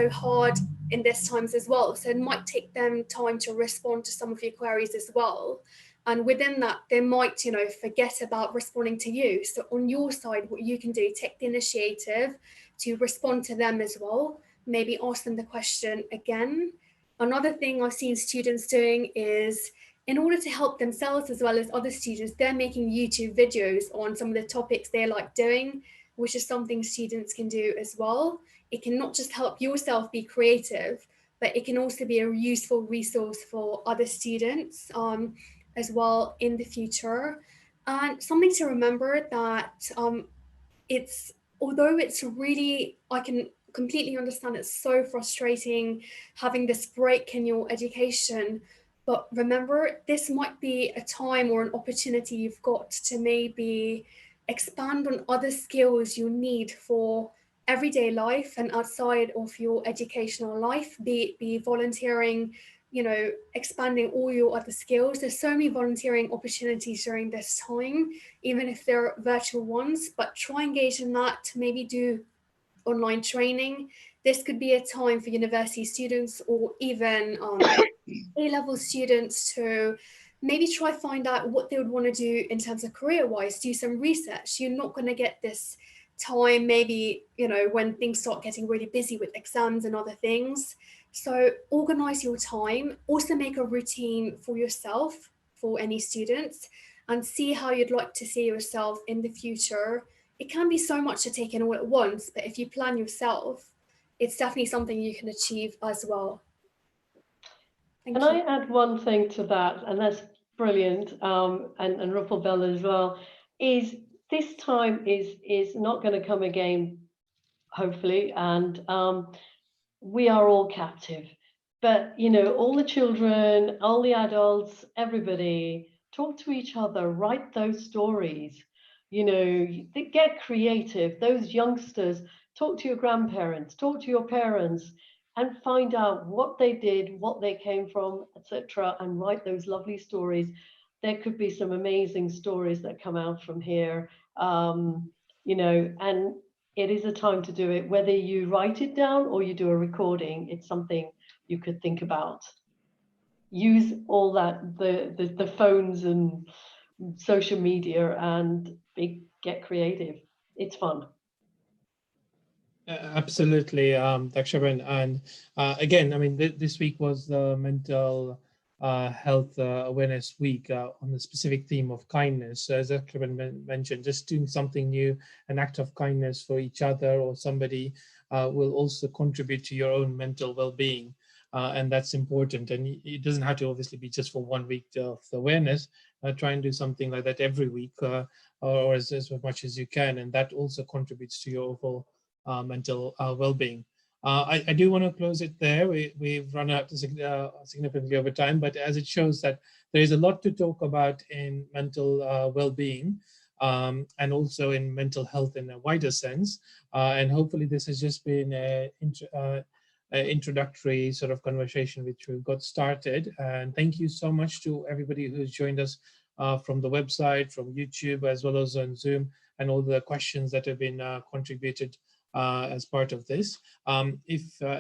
hard in this times as well. So it might take them time to respond to some of your queries as well. And within that, they might, forget about responding to you. So on your side, what you can do, take the initiative to respond to them as well. Maybe ask them the question again. Another thing I've seen students doing is, in order to help themselves as well as other students, they're making YouTube videos on some of the topics they like doing, which is something students can do as well. It can not just help yourself be creative, but it can also be a useful resource for other students as well in the future. And something to remember that although it's really, I can completely understand it's so frustrating having this break in your education, but remember, this might be a time or an opportunity you've got to maybe expand on other skills you need for everyday life and outside of your educational life, be it be volunteering, expanding all your other skills. There's so many volunteering opportunities during this time, even if they're virtual ones, but try engage in that, maybe do online training. This could be a time for university students or even A-level students to maybe try find out what they would want to do in terms of career-wise, do some research. You're not going to get this time maybe, when things start getting really busy with exams and other things. So organize your time, also make a routine for yourself, for any students, and see how you'd like to see yourself in the future. It can be so much to take in all at once, but if you plan yourself, it's definitely something you can achieve as well. Thank Can you. I add one thing to that? And that's brilliant, and Ruppelbella as well, is this time is not going to come again, hopefully, and we are all captive. But, all the children, all the adults, everybody, talk to each other, write those stories, get creative. Those youngsters, talk to your grandparents, talk to your parents, and find out what they did, what they came from, etc., and write those lovely stories. There could be some amazing stories that come out from here, and it is a time to do it. Whether you write it down or you do a recording, it's something you could think about. Use all that, the phones and social media, and get creative. It's fun. Absolutely, Dakshaban. And again, I mean, this week was the Mental Health Awareness Week on the specific theme of kindness. So as Dakshaban mentioned, just doing something new, an act of kindness for each other or somebody will also contribute to your own mental well-being. And that's important. And it doesn't have to obviously be just for 1 week of awareness. Try and do something like that every week or as much as you can. And that also contributes to your overall mental well-being. I do want to close it there. We've run out significantly over time, but as it shows that there is a lot to talk about in mental well-being and also in mental health in a wider sense. And hopefully this has just been an introductory sort of conversation which we've got started. And thank you so much to everybody who's joined us from the website, from YouTube, as well as on Zoom, and all the questions that have been contributed as part of this. I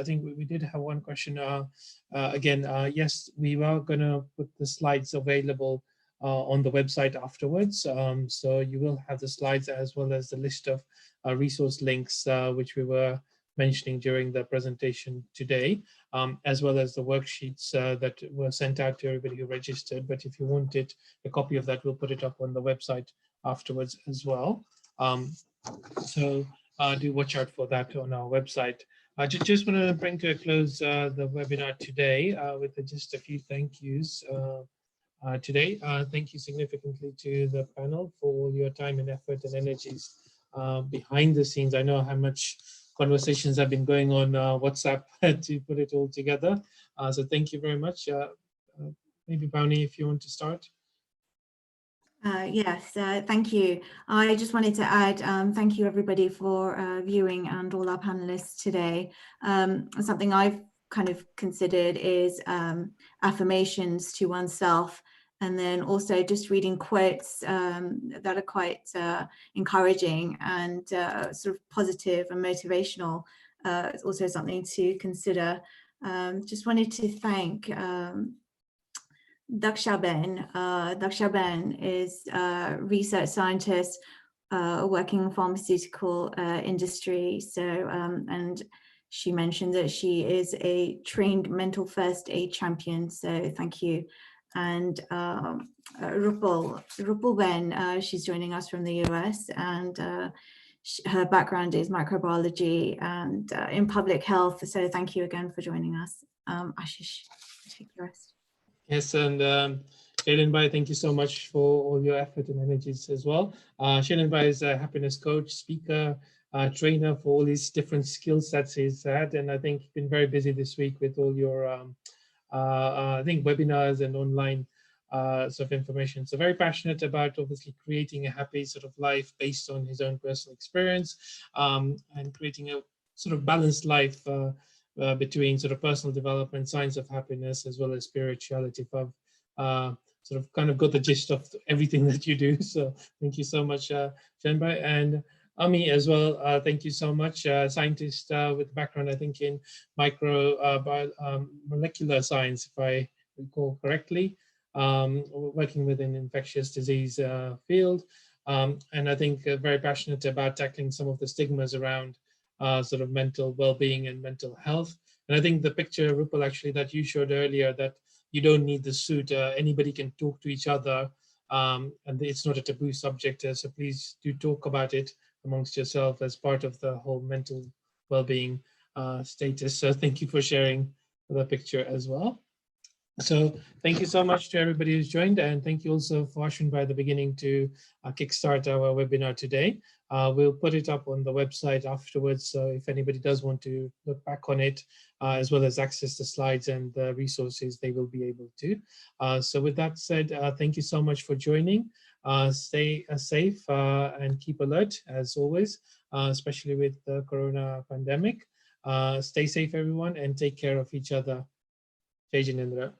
think we did have one question again. Yes, we are going to put the slides available on the website afterwards. So you will have the slides as well as the list of resource links which we were mentioning during the presentation today, as well as the worksheets that were sent out to everybody who registered. But if you wanted a copy of that, we'll put it up on the website afterwards as well. So do watch out for that on our website. I just want to bring to a close the webinar today with just a few thank yous today. Thank you significantly to the panel for all your time and effort and energies behind the scenes. I know how much conversations have been going on WhatsApp to put it all together. So thank you very much. Maybe Bounty, if you want to start. Yes, thank you. I just wanted to add thank you everybody for viewing and all our panelists today. Something I've kind of considered is affirmations to oneself, and then also just reading quotes that are quite encouraging and sort of positive and motivational. It's also something to consider. Just wanted to thank Dakshaban. Dakshaban is a research scientist working in pharmaceutical industry. So, and she mentioned that she is a trained mental first aid champion. So thank you. And Ruppel Ben, she's joining us from the US, and her background is microbiology and in public health. So thank you again for joining us. Ashish, take the rest. Yes, and Shailin Bhai, thank you so much for all your effort and energies as well. Shailin Bhai is a happiness coach, speaker, trainer for all these different skill sets he's had, and I think he's been very busy this week with all your, I think, webinars and online sort of information. So very passionate about obviously creating a happy sort of life based on his own personal experience, and creating a sort of balanced life between sort of personal development, science of happiness, as well as spirituality. Sort of kind of got the gist of everything that you do. So thank you so much, Shenbai. And Ami as well, thank you so much. Scientist with background, I think, in molecular science, if I recall correctly, working within infectious disease field. And I think very passionate about tackling some of the stigmas around sort of mental well-being and mental health. And I think the picture, Rupal, actually, that you showed earlier, that you don't need the suit, anybody can talk to each other, and it's not a taboo subject, so please do talk about it amongst yourself as part of the whole mental well-being status. So thank you for sharing the picture as well. So thank you so much to everybody who's joined, and thank you also for Ashwin by the beginning to kickstart our webinar today. We'll put it up on the website afterwards, so if anybody does want to look back on it, as well as access the slides and the resources, they will be able to. So with that said, thank you so much for joining. Stay safe and keep alert as always, especially with the corona pandemic. Stay safe, everyone, and take care of each other. Jai Jinendra.